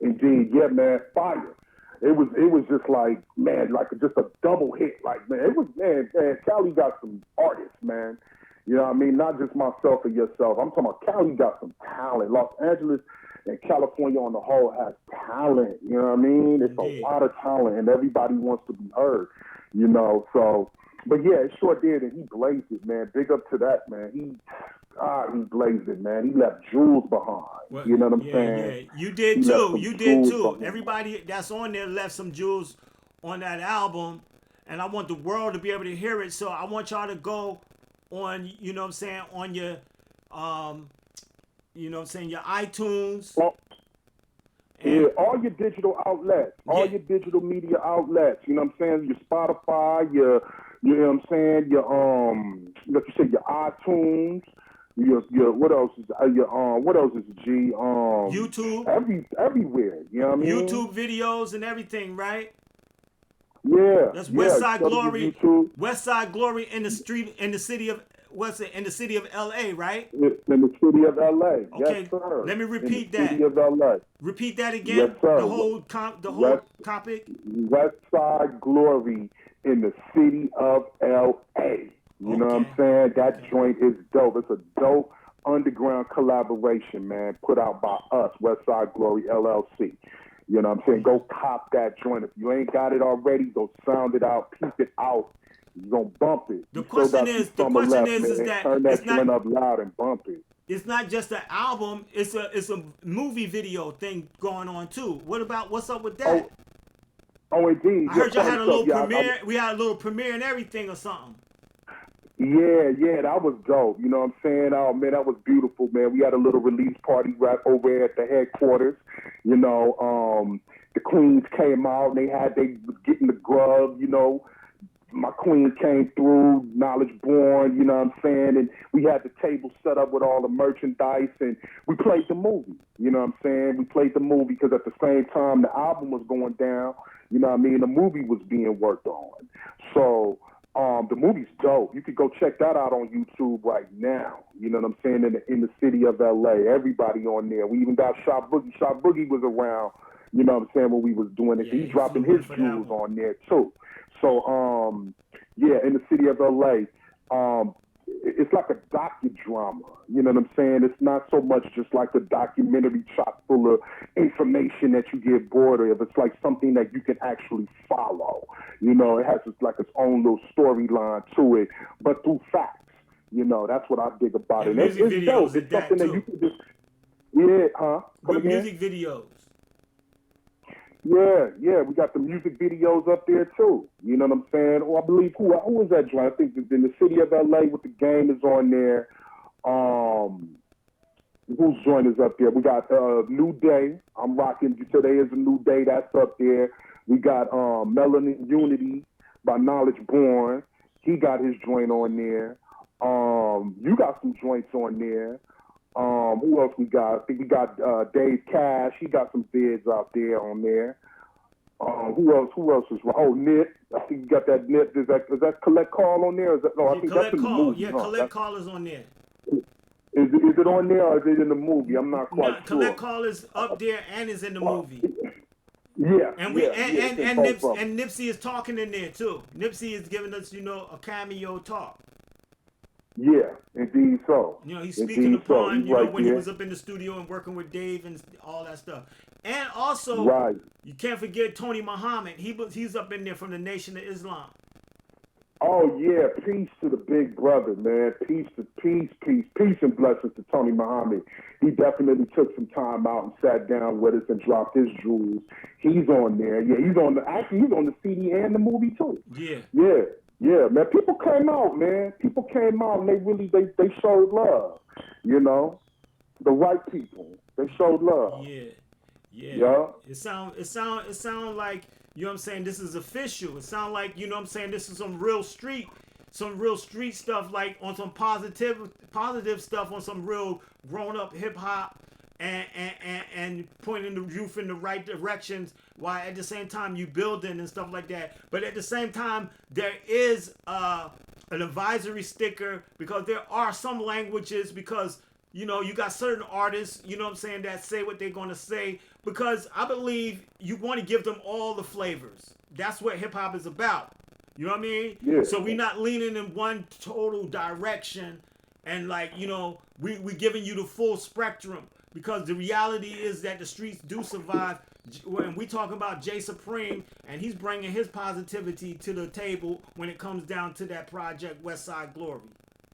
Indeed. Yeah, man. Fire. It was just like, man, like just a double hit. Like, man, it was, man, Cali got some artists, man. You know what I mean? Not just myself or yourself. I'm talking about Cali got some talent. Los Angeles and California on the whole has talent. You know what I mean? It's a
Indeed.
lot of talent and everybody wants to be heard, you know? So, but yeah, it sure did. And he blazed it, man. Big up to that, man. He blazed it, man. He left jewels behind.
Well,
You know what I'm
yeah,
saying?
yeah. You did
He left
too.
some
You did
jewels
too.
behind.
Everybody that's on there left some jewels on that album. And I want the world to be able to hear it. So I want y'all to go on, you know what I'm saying, on your you know what I'm saying, your iTunes.
Well,
And
yeah, all your digital outlets, all
yeah,
your digital media outlets, you know what I'm saying? Your Spotify, you know what I'm saying? Like you said, your iTunes, your what else is what else is G?
YouTube,
Everywhere, you know what I mean?
YouTube videos and everything, right?
Yeah,
That's
yeah.
Westside
Go to your
Glory.
YouTube.
Westside Glory in the street in the city of in the city of LA, right?
In the city of LA. Yes,
Okay,
sir.
let me
In
repeat
the city
that.
of LA.
Repeat that
Yes,
again.
sir.
The whole
West
topic.
Westside Glory in the city of LA. You know what I'm
Okay.
saying? That
Okay.
joint is dope. It's a dope underground collaboration, man, put out by us, Westside Glory LLC. You know what I'm saying? Go cop that joint. If you ain't got it already, go sound it out, peep it out. You're going to bump it.
The
You still
question
got some
is, the
summer
question
left,
is
man.
that
Turn that joint up loud and bump it.
it's not just an album. It's a movie video thing going on too. What's up with that?
Oh, indeed.
I
Yeah,
heard y'all
funny
had a
stuff.
little
Yeah,
premiere. We had a little premiere and everything or something.
Yeah, that was dope. You know what I'm saying? Oh, man, that was beautiful, man. We had a little release party right over at the headquarters. You know, the queens came out and they was getting the grub, you know. My queen came through, Knowledge Born, you know what I'm saying? And we had the table set up with all the merchandise and we played the movie, you know what I'm saying? We played the movie because at the same time the album was going down, you know what I mean? The movie was being worked on. So, the movie's dope. You could go check that out on YouTube right now. You know what I'm saying? In the city of LA, everybody on there. We even got Shop Boogie. Shop Boogie was around, you know what I'm saying, when we was doing it.
Yeah,
He's
he
dropping
flew in
his
for that
jewels
one.
on there too. So, yeah, in the city of LA, it's like a docudrama. You know what I'm saying? It's not so much just like a documentary chock full of information that you get bored of. It's like something that you can actually follow. You know, it has its own little storyline to it, but through facts. You know, that's what I dig about
And
it.
music
It's dope.
videos
It's
at that
something that you
too.
can just, yeah, huh? Come
With
again?
music videos.
Yeah, we got the music videos up there too. You know what I'm saying? Or I believe who is that joint? I think it's in the city of LA with the game is on there. Whose joint is up there? We got New Day. I'm rocking. Today is a new day. That's up there. We got Melanin Unity by Knowledge Born. He got his joint on there. You got some joints on there. Who else we got? I think we got Dave Cash. He got some bids out there on there. Who else is right? Oh, Nip. I think you got that Nip. Is that Collect Call on there? Is that, no, I
Yeah,
think that's
Collect
in the
Call.
movie.
Yeah,
Huh?
Collect Call is on there.
Is Is it on there or is it in the movie? I'm not quite
No,
sure.
Collect Call is up there and is in the movie.
Yeah,
And
and
Nipsey is talking in there too. Nipsey is giving us, a cameo talk.
Yeah, indeed so.
He's speaking upon,
He's right
when
there.
he was up in the studio and working with Dave and all that stuff. And also,
Right.
you can't forget Tony Muhammad. He's up in there from the Nation of Islam.
Oh yeah, peace to the big brother, man. Peace and blessings to Tony Muhammad. He definitely took some time out and sat down with us and dropped his jewels. He's on there. Yeah, he's on the CD and the movie too. Yeah, man. People came out, man. People came out and they showed love. The right people. They showed love.
Yeah. It sound like, this is official. It sound like, this is some real street stuff, like on some positive stuff, on some real grown up hip hop and pointing the youth in the right directions, while at the same time you building and stuff like that. But at the same time, there is an advisory sticker, because there are some languages, because you got certain artists, that say what they're going to say, because I believe you want to give them all the flavors. That's what hip hop is about. You know what I mean?
Yeah.
So we're not leaning in one total direction and we giving you the full spectrum, because the reality is that the streets do survive. When we talk about Jay Supreme, and he's bringing his positivity to the table when it comes down to that project, Westside Glory.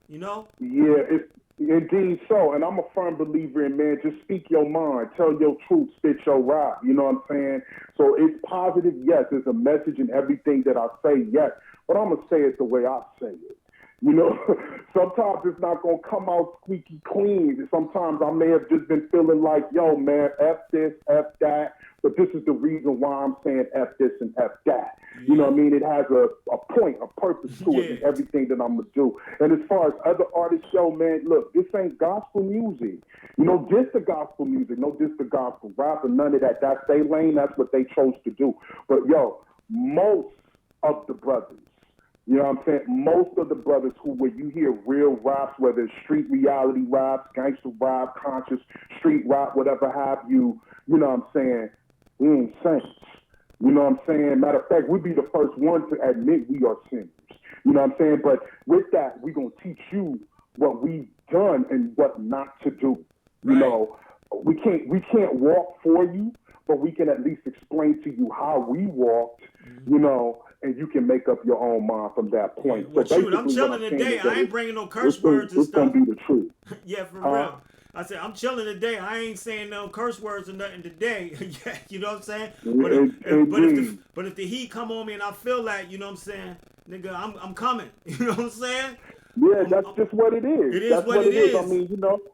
Yeah, it's indeed so. And I'm a firm believer in, man, just speak your mind, tell your truth, spit your rap. You know what I'm saying? So it's positive, yes. There's a message in everything that I say, yes. But I'm going to say it the way I say it. Sometimes it's not going to come out squeaky clean. Sometimes I may have just been feeling like, yo, man, F this, F that. But this is the reason why I'm saying F this and F that. You know what I mean? It has a point, a purpose to it in everything that I'm going to do. And as far as other artists show, man, look, this ain't gospel music. This the gospel music. No, this the gospel rap and none of that. That's their lane. That's what they chose to do. But, yo, most of the brothers, you know what I'm saying? Most of the brothers when you hear real raps, whether it's street reality raps, gangster rap, conscious street rap, whatever have you, you know what I'm saying? We ain't saints. You know what I'm saying? Matter of fact, we'd be the first one to admit we are sinners. You know what I'm saying? But with that, we're going to teach you what we've done and what not to do.
Right.
We can't walk for you, but we can at least explain to you how we walked, and you can make up your own mind from that point.
Well,
so
shoot, I'm chilling today. I ain't bringing no curse words and
it's
stuff.
It's going to be the truth.
Yeah, for real. I said, I'm chilling today. I ain't saying no curse words or nothing today. Yeah, you know what I'm saying? But if the heat come on me and I feel like, you know what I'm saying, nigga, I'm coming. You know what I'm saying?
Yeah, that's just what it is.
It is
that's
what it is.
I mean,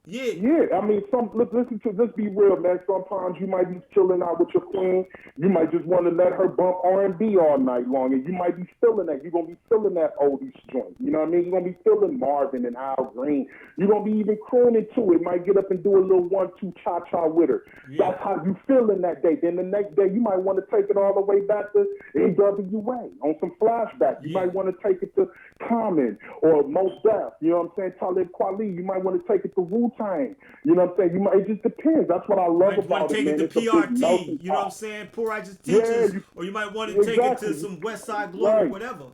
Yeah.
Yeah, I mean, let's be real, man. Sometimes you might be chilling out with your queen. You might just want to let her bump R&B all night long, and you might be feeling that. You're going to be feeling that oldies joint. You know what I mean? You're going to be feeling Marvin and Al Green. You're going to be even crooning to it. Might get up and do a little 1-2 cha-cha with her. Yeah. That's how you feeling that day. Then the next day, you might want to take it all the way back to NWA on some flashback. You might want to take it to Common or Mos Def. You know what I'm saying? Talib Kweli. You might want to take it to Wu-Tang. You know what I'm saying? It just depends. That's what I love about it, man.
You might want to take it to PRT. You know what I'm saying? Poor Righteous Teachers. Or you might want to take it to some Westside Glory, whatever.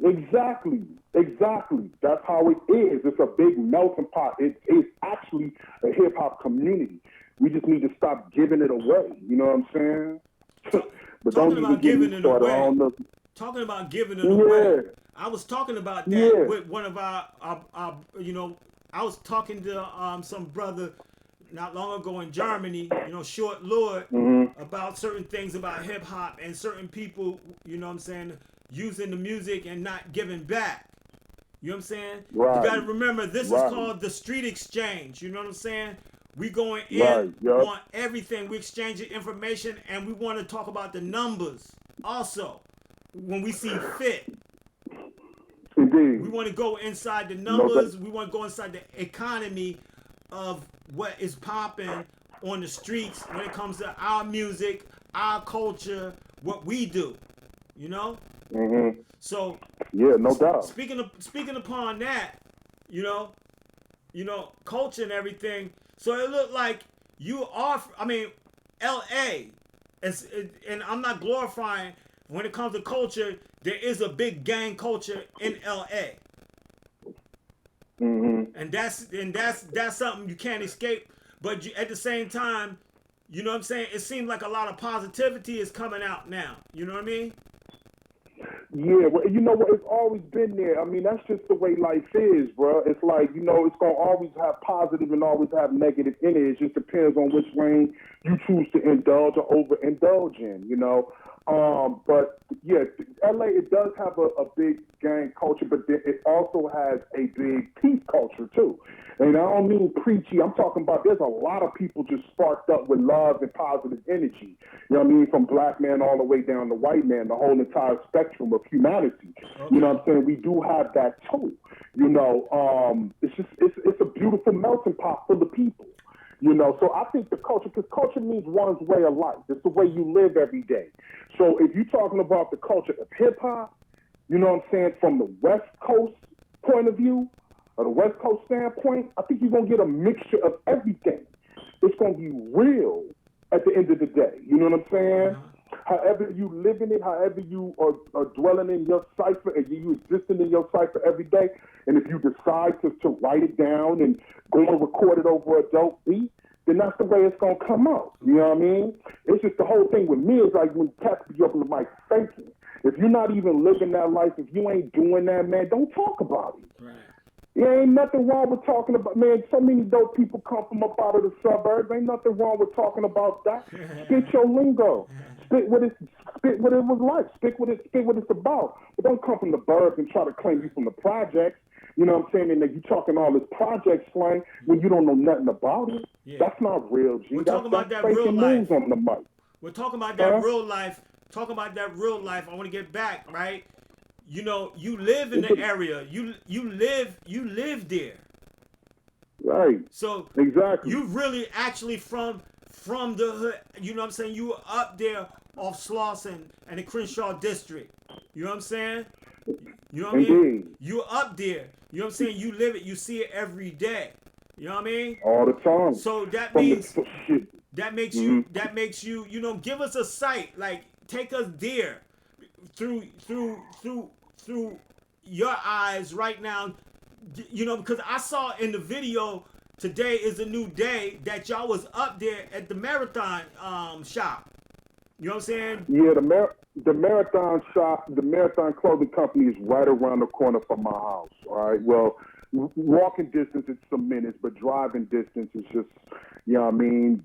Exactly. That's how it is. It's a big melting pot. It's actually a hip-hop community. We just need to stop giving it away. You know what I'm saying? But
talking
don't
about
even get me started.
Talking about giving it away. I was talking about that with one of our I was talking to some brother not long ago in Germany, Short Lord, about certain things about hip hop and certain people, you know what I'm saying, using the music and not giving back. You know what I'm saying?
Right.
You got to remember, this is called the street exchange. You know what I'm saying? We going in on everything. We exchanging information, and we want to talk about the numbers also when we see fit.
Indeed.
We want to go inside the numbers. We want to go inside the economy of what is popping on the streets when it comes to our music, our culture, what we do. You know?
Mm-hmm.
So
yeah, no doubt.
Speaking upon that, culture and everything. So it looked like you are. I mean, L.A. And I'm not glorifying. When it comes to culture, there is a big gang culture in L.A.
Mm-hmm.
And that's something you can't escape. But at the same time, you know what I'm saying? It seems like a lot of positivity is coming out now. You know what I mean?
Yeah, well, you know what? It's always been there. I mean, that's just the way life is, bro. It's like, it's going to always have positive and always have negative in it. It just depends on which lane you choose to indulge or overindulge in, But, yeah, LA, it does have a big gang culture, but it also has a big peace culture, too. And I don't mean preachy. I'm talking about there's a lot of people just sparked up with love and positive energy. You know what I mean? From black man all the way down to white man, the whole entire spectrum of humanity. Okay. You know what I'm saying? We do have that too. It's a beautiful melting pot for the people. So I think the culture, because culture means one's way of life. It's the way you live every day. So if you're talking about the culture of hip hop, you know what I'm saying, from the West Coast point of view, or the West Coast standpoint, I think you're going to get a mixture of everything. It's going to be real at the end of the day. You know what I'm saying? However you live in it, however you are dwelling in your cipher, and you existing in your cipher every day, and if you decide to write it down and go and record it over a dope beat, then that's the way it's going to come out. You know what I mean? It's just the whole thing with me is like when cats be up on the mic faking. If you're not even living that life, if you ain't doing that, man, don't talk about it. Right. There ain't nothing wrong with talking about, man, so many dope people come from up out of the suburbs. Ain't nothing wrong with talking about that. Spit your lingo. Spit what it was like. Spit what it's about. But don't come from the burbs and try to claim you from the projects. You know what I'm saying? And that you talking all this project slang when you don't know nothing about it. Yeah. That's not real, G.
We're talking about that real life.
On the mic.
We're talking about that real life. Talking about that real life. I want to get back, right? You live in the area. You live there.
Right.
So
exactly.
You really actually from the hood. You know what I'm saying? You were up there off Slauson and the Crenshaw district. You know what I'm saying? You know what I mean? You up there. You know what I'm saying? You live it. You see it every day. You know what I mean?
All the time.
So that means that makes you give us a sight. Like take us there through your eyes right now, because I saw in the video today is a new day that y'all was up there at the Marathon shop. You know what I'm saying?
Yeah, the Marathon shop, the Marathon clothing company is right around the corner from my house. All right. Well, walking distance it's some minutes, but driving distance is just, you know what I mean,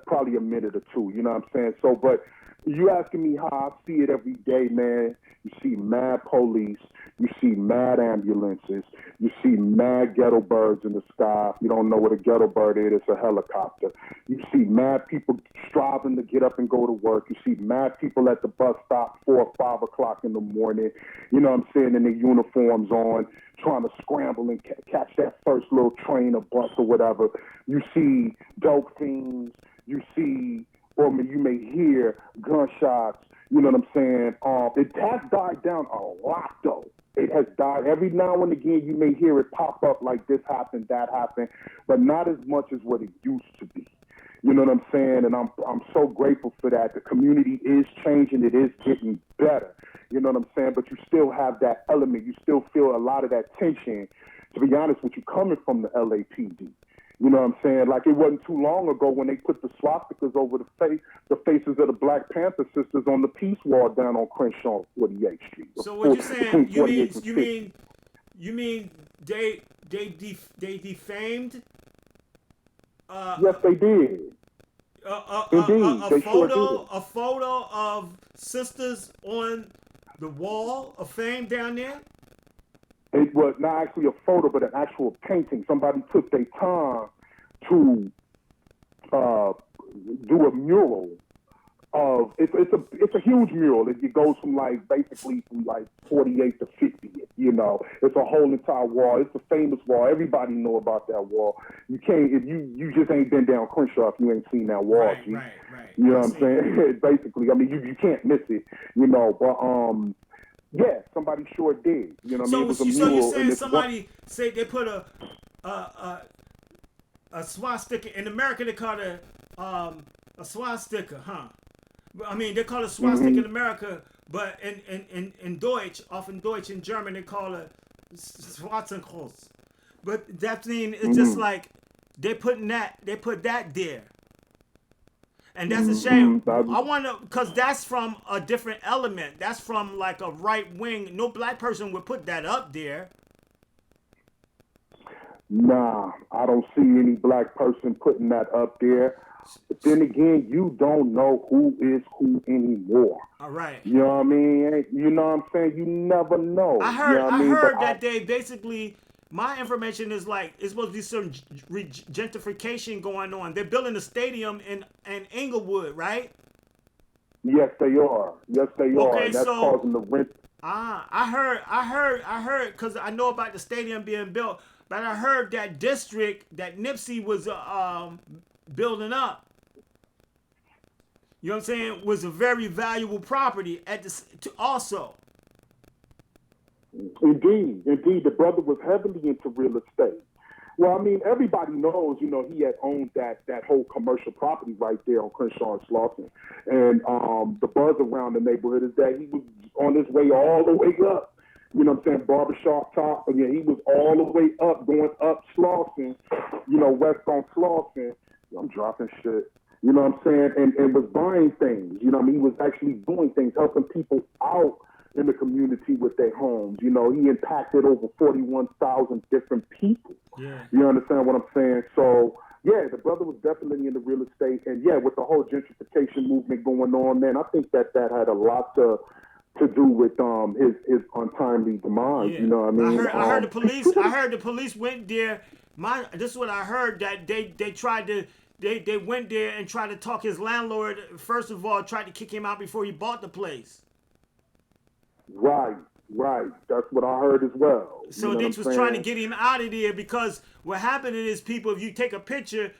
probably a minute or two. You know what I'm saying? So, but you asking me how I see it every day, man. You see mad police. You see mad ambulances. You see mad ghetto birds in the sky. If you don't know what a ghetto bird is, it's a helicopter. You see mad people striving to get up and go to work. You see mad people at the bus stop 4 or 5 o'clock in the morning, you know what I'm saying, in their uniforms on, trying to scramble and catch that first little train or bus or whatever. You see dope fiends. You see, or you may hear gunshots. You know what I'm saying? It has died down a lot, though. It has died. Every now and again, you may hear it pop up like this happened, that happened, but not as much as what it used to be. You know what I'm saying? And I'm so grateful for that. The community is changing. It is getting better. You know what I'm saying? But you still have that element. You still feel a lot of that tension, to be honest with you, coming from the LAPD. You know what I'm saying? Like it wasn't too long ago when they put the swastikas over the faces of the Black Panther sisters on the Peace Wall down on Crenshaw 48th Street.
So what you're saying? You mean they defamed?
Yes, they did. Indeed,
a photo of sisters on the wall of fame down there.
It was not actually a photo, but an actual painting. Somebody took their time to do a mural of. It's a huge mural. It goes from basically from 48 to 50. You know, it's a whole entire wall. It's a famous wall. Everybody know about that wall. You can't if you just ain't been down Crenshaw if you ain't seen that wall.
Right.
You know what I'm saying? Basically, I mean, you can't miss it. You know, but yeah, somebody sure did. You know what I mean? It was a mural.
So you're saying somebody say they put a swastika. In America, they call it a swastika, huh? I mean, they call it swastika in America, but in Deutsch, often Deutsch in German, they call it Schwarzenkreuz. But that thing is just like they put that there. And that's a shame. I wonder, because that's from a different element. That's from like a right wing. No black person would put that up there.
Nah, I don't see any black person putting that up there. But then again, you don't know who is who anymore.
All right.
You know what I mean? You know what I'm saying? You never know.
I heard,
you know what I mean?
heard that they basically, my information is like, it's supposed to be some gentrification going on. They're building a stadium in Inglewood, right?
Yes, they are. Yes, they are.
Okay,
And that's
so
causing the rent.
I heard, because I know about the stadium being built, but I heard that district that Nipsey was building up, you know what I'm saying, was a very valuable property at this also.
Indeed. The brother was heavily into real estate. Well, I mean, everybody knows, you know, he had owned that whole commercial property right there on Crenshaw Slauson. And the buzz around the neighborhood is that he was on his way all the way up. You know what I'm saying? Barbershop top. And yeah, he was all the way up, going up Slauson, you know, west on Slauson. I'm dropping shit. You know what I'm saying? And was buying things. You know what I mean? He was actually doing things, helping people out in the community with their homes. You know, he impacted over 41,000 different people.
Yeah.
You understand what I'm saying? So, yeah, the brother was definitely into real estate. And, yeah, with the whole gentrification movement going on, man, I think that had a lot to do with his untimely demise. Yeah. You know what I mean?
I heard the police went there. This is what I heard, that they tried to they went there and tried to talk his landlord. First of all, tried to kick him out before he bought the place.
Right. That's what I heard as well.
So they was trying to get him out of there, because what happened is, people, if you take a picture,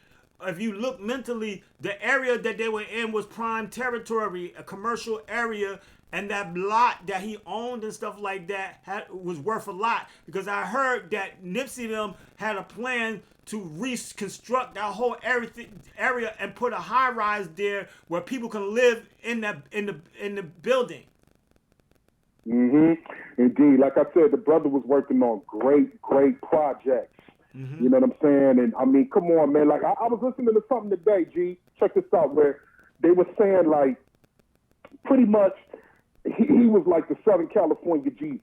if you look mentally, the area that they were in was prime territory, a commercial area, and that lot that he owned and stuff like that was worth a lot. Because I heard that Nipsey them had a plan to reconstruct that whole area and put a high rise there where people can live in the building.
Indeed. Like I said, the brother was working on great projects. You know what I'm saying? And I mean, come on, man. Like I was listening to something today, G. Check this out, where they were saying, like, pretty much he was like the Southern California Jesus.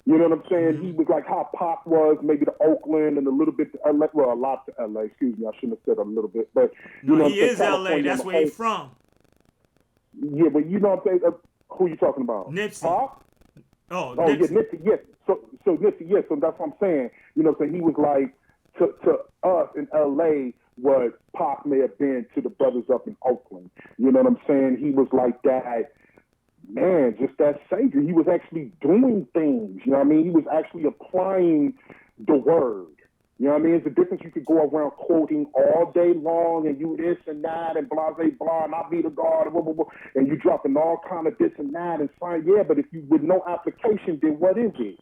You know what I'm saying? He was like how Pop was, maybe to Oakland and a little bit to LA. Well, a lot to LA. Excuse me, I shouldn't have said a little bit, but you know,
he is LA. That's where he's from.
Yeah, but you know what I'm saying? Who you talking about?
Nipsey.
Pop?
Oh,
Nipsey. Yeah, Nipsey. Yes. So Nipsey. Yes. So that's what I'm saying. You know, so he was like to us in LA what Pop may have been to the brothers up in Oakland. You know what I'm saying? He was like that. Man, just that savior. He was actually doing things. You know what I mean? He was actually applying the word. You know what I mean? It's a difference. You could go around quoting all day long and you this and that and blah, blah, blah, and I be the God, blah, blah, blah, and you dropping all kind of this and that and fine. Yeah, but if you with no application, then what is it?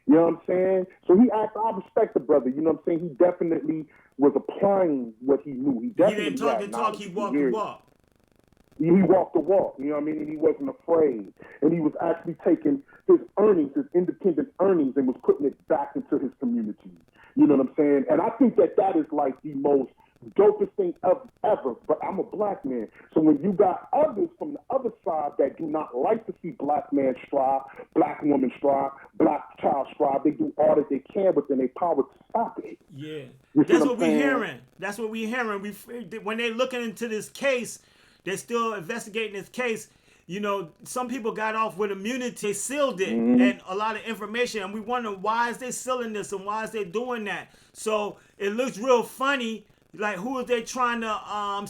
You know what I'm saying? So I respect the brother. You know what I'm saying? He definitely was applying what he knew. He
didn't talk the talk, he walked the walk.
He walked the walk, you know what I mean? And he wasn't afraid. And he was actually taking his earnings, his independent earnings, and was putting it back into his community. You know what I'm saying? And I think that is like the most dopest thing ever. But I'm a black man. So when you got others from the other side that do not like to see black men strive, black women strive, black child strive, they do all that they can within their power to stop it.
Yeah. That's what we're hearing. That's what we're hearing. When they're looking into this case, they're still investigating this case. You know, some people got off with immunity. They sealed it and a lot of information. And we wonder, why is they sealing this and why is they doing that? So it looks real funny. Like, who is they trying to,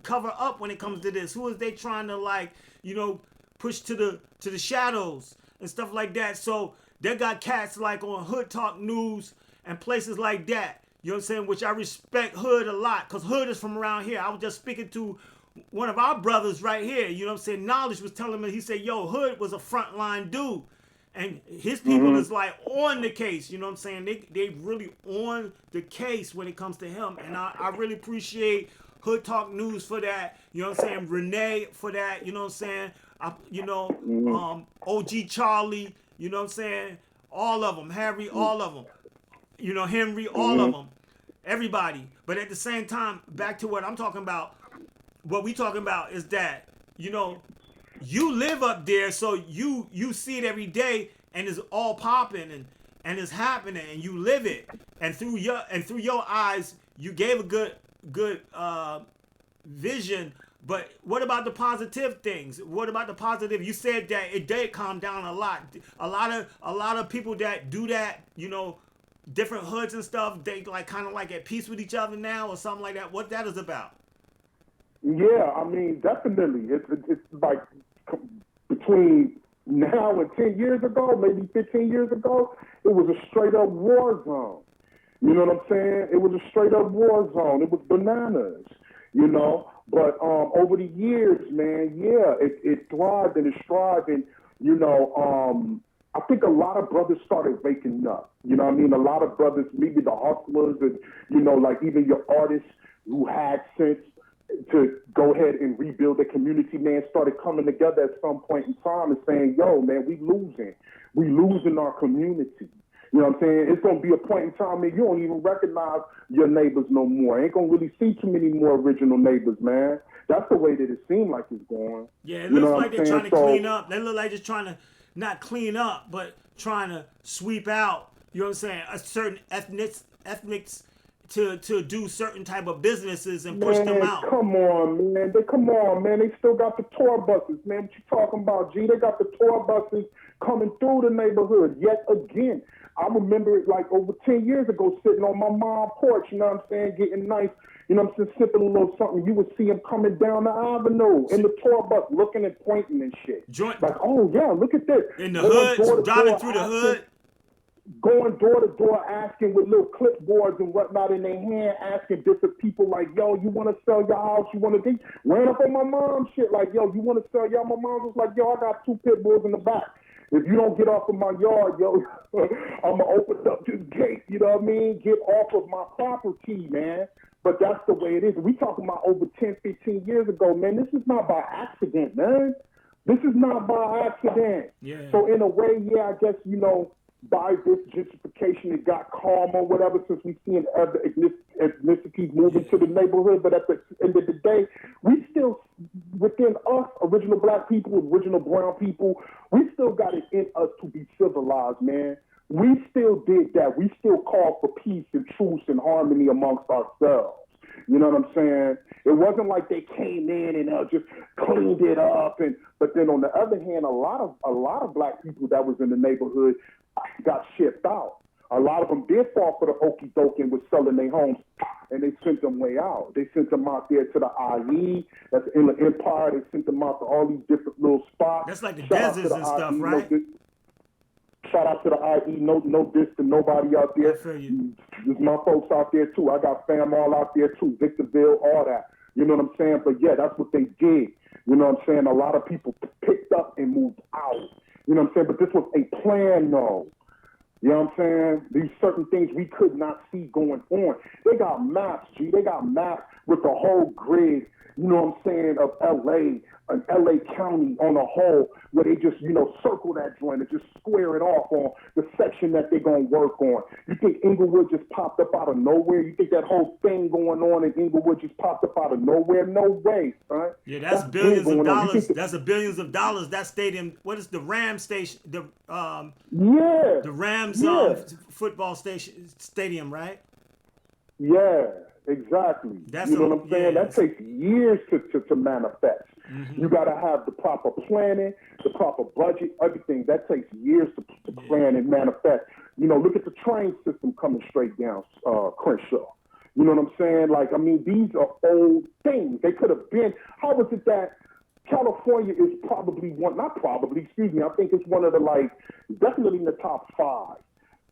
cover up when it comes to this? Who is they trying to, push to the shadows and stuff like that? So they got cats like on Hood Talk News and places like that. You know what I'm saying? Which I respect Hood a lot, because Hood is from around here. I was just speaking to one of our brothers right here. You know what I'm saying? Knowledge was telling me, he said, yo, Hood was a frontline dude. And his people is like on the case, you know what I'm saying? They really on the case when it comes to him. And I really appreciate Hood Talk News for that. You know what I'm saying? Renee for that, you know what I'm saying? OG Charlie, you know what I'm saying? All of them, Harry, all of them. You know, Henry, all of them. Everybody. But at the same time, back to what I'm talking about, what we talking about is that, you know, you live up there, so you see it every day, and it's all popping and it's happening, and you live it, and through your eyes, you gave a good vision. But what about the positive things? What about the positive? You said that it did calm down a lot. A lot of people that do that, you know, different hoods and stuff, they like kind of like at peace with each other now or something like that. What that is about?
Yeah, I mean, definitely. It's like between now and 10 years ago, maybe 15 years ago, it was a straight up war zone. You know what I'm saying? It was a straight up war zone. It was bananas, you know. But over the years, man, yeah, it thrived and it thrived. And, you know, I think a lot of brothers started waking up. You know what I mean? A lot of brothers, maybe the hustlers and, you know, like even your artists who had sense to go ahead and rebuild the community, man, started coming together at some point in time and saying, yo, man, we losing our community. You know what I'm saying? It's going to be a point in time, man, you don't even recognize your neighbors no more. Ain't going to really see too many more original neighbors, man. That's the way that it seemed like it's going.
Yeah, it looks like they're trying to clean up. They look like just trying to not clean up, but trying to sweep out, you know what I'm saying, a certain ethnics to do certain type of businesses and push them out.
Come on, man. They still got the tour buses, man. What you talking about, G? They got the tour buses coming through the neighborhood yet again. I remember it like over 10 years ago, sitting on my mom's porch, you know what I'm saying, getting nice, you know what I'm saying, sipping a little something. You would see them coming down the avenue in the tour bus, looking and pointing and shit. Like, oh, yeah, look at this.
In the hood, driving through the hood.
Going door to door, asking with little clipboards and whatnot in their hand, asking different people like, yo, you want to sell your house? You want to ran up on my mom shit like, yo, you want to sell y'all? My mom was like, yo, I got 2 pit bulls in the back. If you don't get off of my yard, yo, I'm going to open up this gate, you know what I mean? Get off of my property, man. But that's the way it is. We talking about over 10, 15 years ago, man. This is not by accident, man. This is not by accident.
Yeah.
So in a way, yeah, I guess, you know, by this gentrification, it got calm or whatever, since we've seen other ethnicities moving to the neighborhood. But at the end of the day, we still, within us, original black people, original brown people, we still got it in us to be civilized, man. We still did that. We still called for peace and truce and harmony amongst ourselves. You know what I'm saying? It wasn't like they came in and just cleaned it up. But then on the other hand, a lot of black people that was in the neighborhood got shipped out. A lot of them did fall for the okie doke and was selling their homes, and they sent them way out. They sent them out there to the IE, that's in the Empire. They sent them out to all these different little spots.
That's like the deserts and stuff, right?
Shout out to the IE, no diss to nobody out there.
I feel you.
There's my folks out there too. I got fam all out there too, Victorville, all that. You know what I'm saying? But yeah, that's what they did. You know what I'm saying? A lot of people picked up and moved out. You know what I'm saying? But this was a plan, though. You know what I'm saying? These certain things we could not see going on. They got maps, G. They got maps with the whole grid, you know what I'm saying, of L.A., and L.A. County on a whole, where they just, you know, circle that joint and just square it off on the section that they're going to work on. You think Inglewood just popped up out of nowhere? You think that whole thing going on in Inglewood just popped up out of nowhere? No way, son.
Yeah, that's billions of dollars. That's a billions of dollars. That stadium, what is the Rams station? The Rams football stadium, right?
Yeah, exactly.
That's
you know what I'm saying? That takes years to manifest.
Mm-hmm.
You got to have the proper planning, the proper budget, everything. That takes years to plan and manifest. You know, look at the train system coming straight down Crenshaw. You know what I'm saying? Like, I mean, these are old things. They could have been. How was it that California is probably I think it's one of the, like, definitely in the top 5.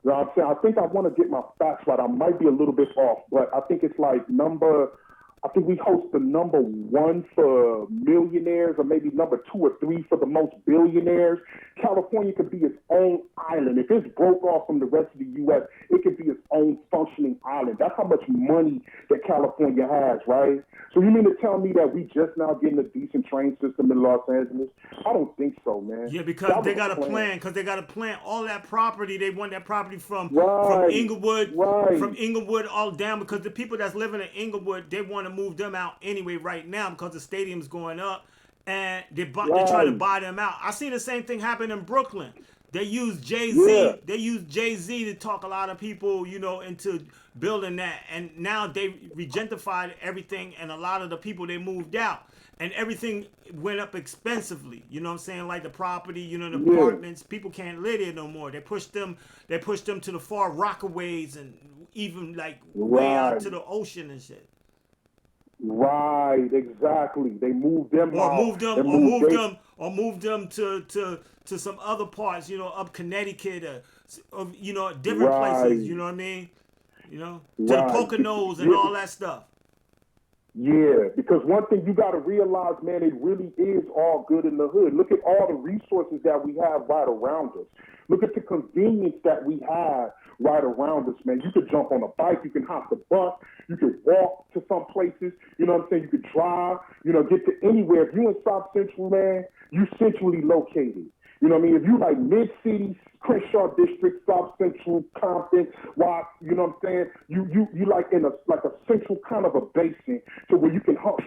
You know what I'm saying? I think I want to get my facts right. I might be a little bit off, but I think it's like number I think we host the number 1 for millionaires, or maybe number 2 or 3 for the most billionaires. California could be its own island. If it's broke off from the rest of the U.S., it could be its own functioning island. That's how much money that California has, right? So you mean to tell me that we just now getting a decent train system in Los Angeles? I don't think so, man.
Yeah, because they got a plan. Because they got to plan all that property. They want that property from Inglewood, from Inglewood all down. Because the people that's living in Inglewood, they want to move them out anyway right now because the stadium's going up, and they're trying to buy them out. I seen the same thing happen in Brooklyn. They use Jay-Z. Yeah. They use Jay-Z to talk a lot of people, into building that. And now they regentified everything, and a lot of the people, they moved out. And everything went up expensively. You know what I'm saying? Like the property, the apartments, people can't live there no more. They pushed them to the far Rockaways, and even like way out to the ocean and shit.
Right, exactly. They moved them
or moved them to some other parts, up Connecticut, or different places. You know what I mean? To the Poconos and all that stuff.
Yeah, because one thing you got to realize, man, it really is all good in the hood. Look at all the resources that we have right around us. Look at the convenience that we have right around us, man. You could jump on a bike, you can hop the bus, you could walk to some places, you know what I'm saying? You could drive, get to anywhere. If you in South Central, man, you centrally located. You know what I mean? If you like mid-city, Crenshaw District, South Central, Compton, you know what I'm saying? You like in a central kind of a basin, so where you can hop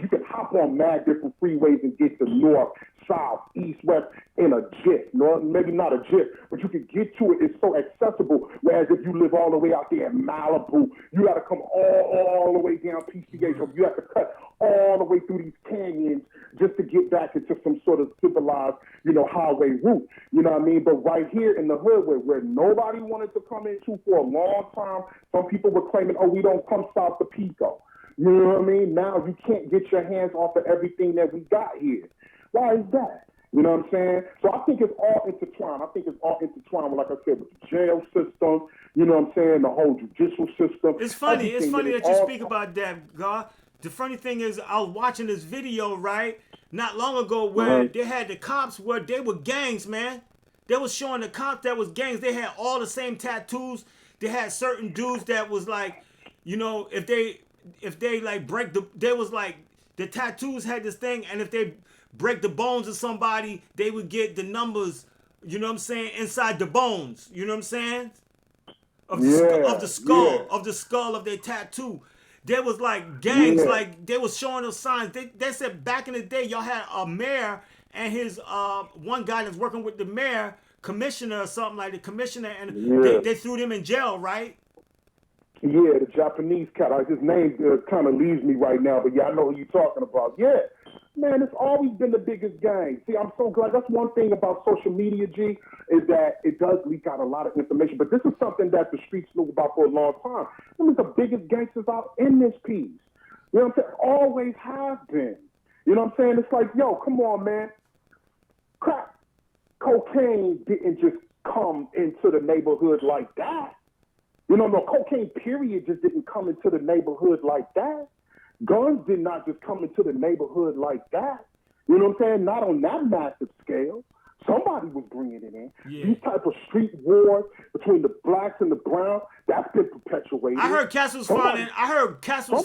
on mad different freeways and get to north, south, east, west in a jet. No, maybe not a jet, but you can get to it. It's so accessible. Whereas if you live all the way out there in Malibu, you got to come all the way down PCH, or you have to cut all the way through these canyons just to get back into some sort of civilized, highway route. You know what I mean? But right here in the hood, where nobody wanted to come into for a long time, some people were claiming, we don't come south of Pico. You know what I mean? Now you can't get your hands off of everything that we got here. Why is that? You know what I'm saying? So I think it's all intertwined. Like I said, with the jail system, you know what I'm saying, the whole judicial system.
It's funny that you speak about that, God. The funny thing is, I was watching this video, right, not long ago, where they had the cops where they were gangs, man. They was showing the cops that was gangs. They had all the same tattoos. They had certain dudes that was like, if they like break they was like, the tattoos had this thing, and if they break the bones of somebody, they would get the numbers, you know what I'm saying, inside the bones. You know what I'm saying? Of the skull of their tattoo. There was like gangs, like they was showing those signs. They said back in the day, y'all had a mayor and his one guy that's working with the mayor, commissioner or something like the commissioner, and they threw them in jail, right?
Yeah, the Japanese cat. His name kind of leaves me right now, but yeah, I know who you're talking about. Yeah, man, it's always been the biggest gang. See, I'm so glad. That's one thing about social media, G, is that it does leak out a lot of information. But this is something that the streets knew about for a long time. Them is the biggest gangsters out in this piece. You know what I'm saying? Always have been. You know what I'm saying? It's like, yo, come on, man. Crack cocaine didn't just come into the neighborhood like that. No, cocaine, period, just didn't come into the neighborhood like that. Guns did not just come into the neighborhood like that. You know what I'm saying? Not on that massive scale. Somebody was bringing it in. Yeah. These type of street wars between the blacks and the browns, that's been perpetuated.
I heard Cass was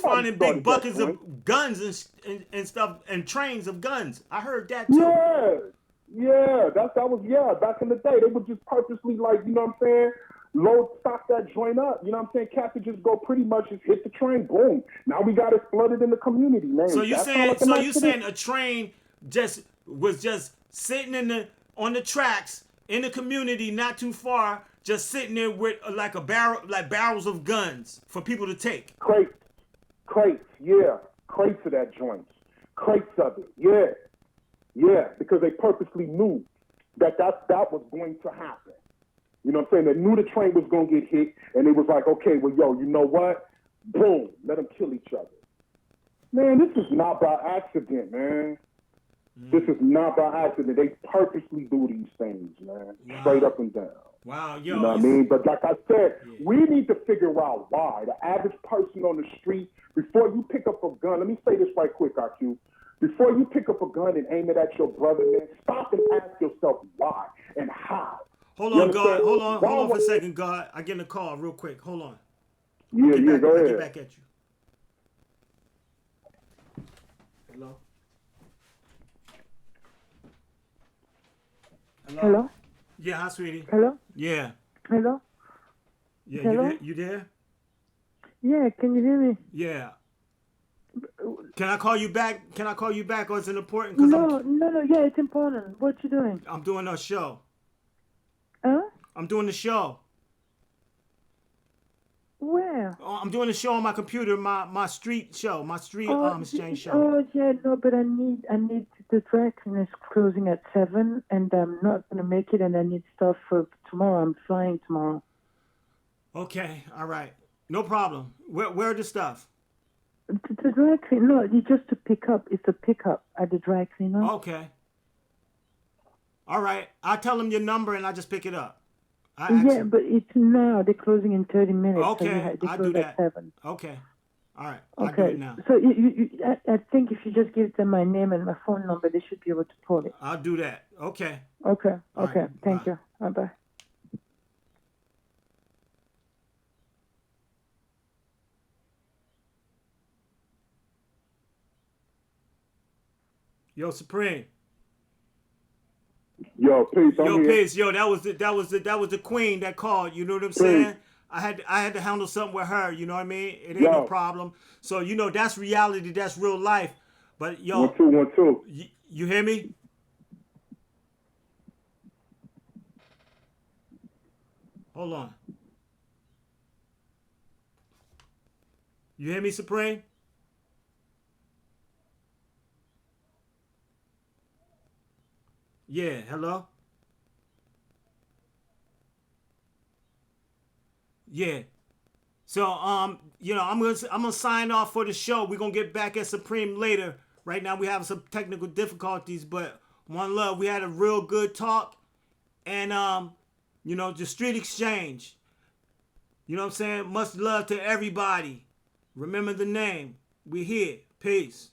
finding big buckets of guns and stuff, and trains of guns. I heard that too.
Yeah, that was back in the day. They would just purposely, like, you know what I'm saying, stock that joint up. You know what I'm saying? Cats would just go pretty much just hit the train, boom. Now we got it flooded in the community, man.
So you saying a train was just sitting on the tracks in the community, not too far, just sitting there with barrels of guns for people to take.
Crates, yeah. Crates of that joint. Crates of it, yeah, because they purposely knew that was going to happen. You know what I'm saying? They knew the train was going to get hit, and it was like, okay, well, yo, you know what? Boom, let them kill each other. Man, this is not by accident, man. This is not by accident. They purposely do these things, man. Straight up and down.
Wow,
You know what I mean? But like I said, we need to figure out why. The average person on the street, before you pick up a gun, let me say this right quick, IQ. Before you pick up a gun and aim it at your brother, man, stop and ask yourself why and how.
Hold on, God. Hold on for a second, God. I get a call real quick. Hold on.
Go ahead.
I'll get back at you. Hello?
Hello?
Yeah, hi, sweetie.
Hello?
Yeah.
Hello?
Yeah,
Hello?
You there?
Yeah, can you hear me?
Yeah. Can I call you back? Or is it important?
No, yeah, it's important. What you doing?
I'm doing a show.
Huh?
I'm doing the show.
Where?
I'm doing a show on my computer, my street show, my street exchange show.
Oh, yeah, no, but I need the dry cleaner is closing at 7, and I'm not going to make it, and I need stuff for tomorrow. I'm flying tomorrow.
Okay, all right. No problem. Where the stuff?
The dry cleaner, no, it's just to pick up. It's a pickup at the dry cleaner.
Okay. All right. I'll tell them your number, and I just pick it up.
Yeah, but it's now. They're closing in 30 minutes.
Okay,
So
I'll do that.
At 7.
Okay. All right.
Okay.
I'll do it now.
So I think if you just give them my name and my phone number, they should be able to pull it.
I'll do that. Okay.
Okay.
All
Okay.
right.
Thank
Bye.
you. Bye-bye.
Yo, Supreme.
Yo, peace.
Yo, peace. Yo, that was the queen that called. You know what I'm saying? I had to handle something with her. You know what I mean? It ain't no problem. So that's reality. That's real life. But yo,
1 2
you hear me? Hold on. You hear me, Supreme? Yeah, hello? Yeah. So I'm gonna sign off for the show. We're gonna get back at Supreme later. Right now we have some technical difficulties, but one love. We had a real good talk. And the street exchange. You know what I'm saying? Much love to everybody. Remember the name. We here. Peace.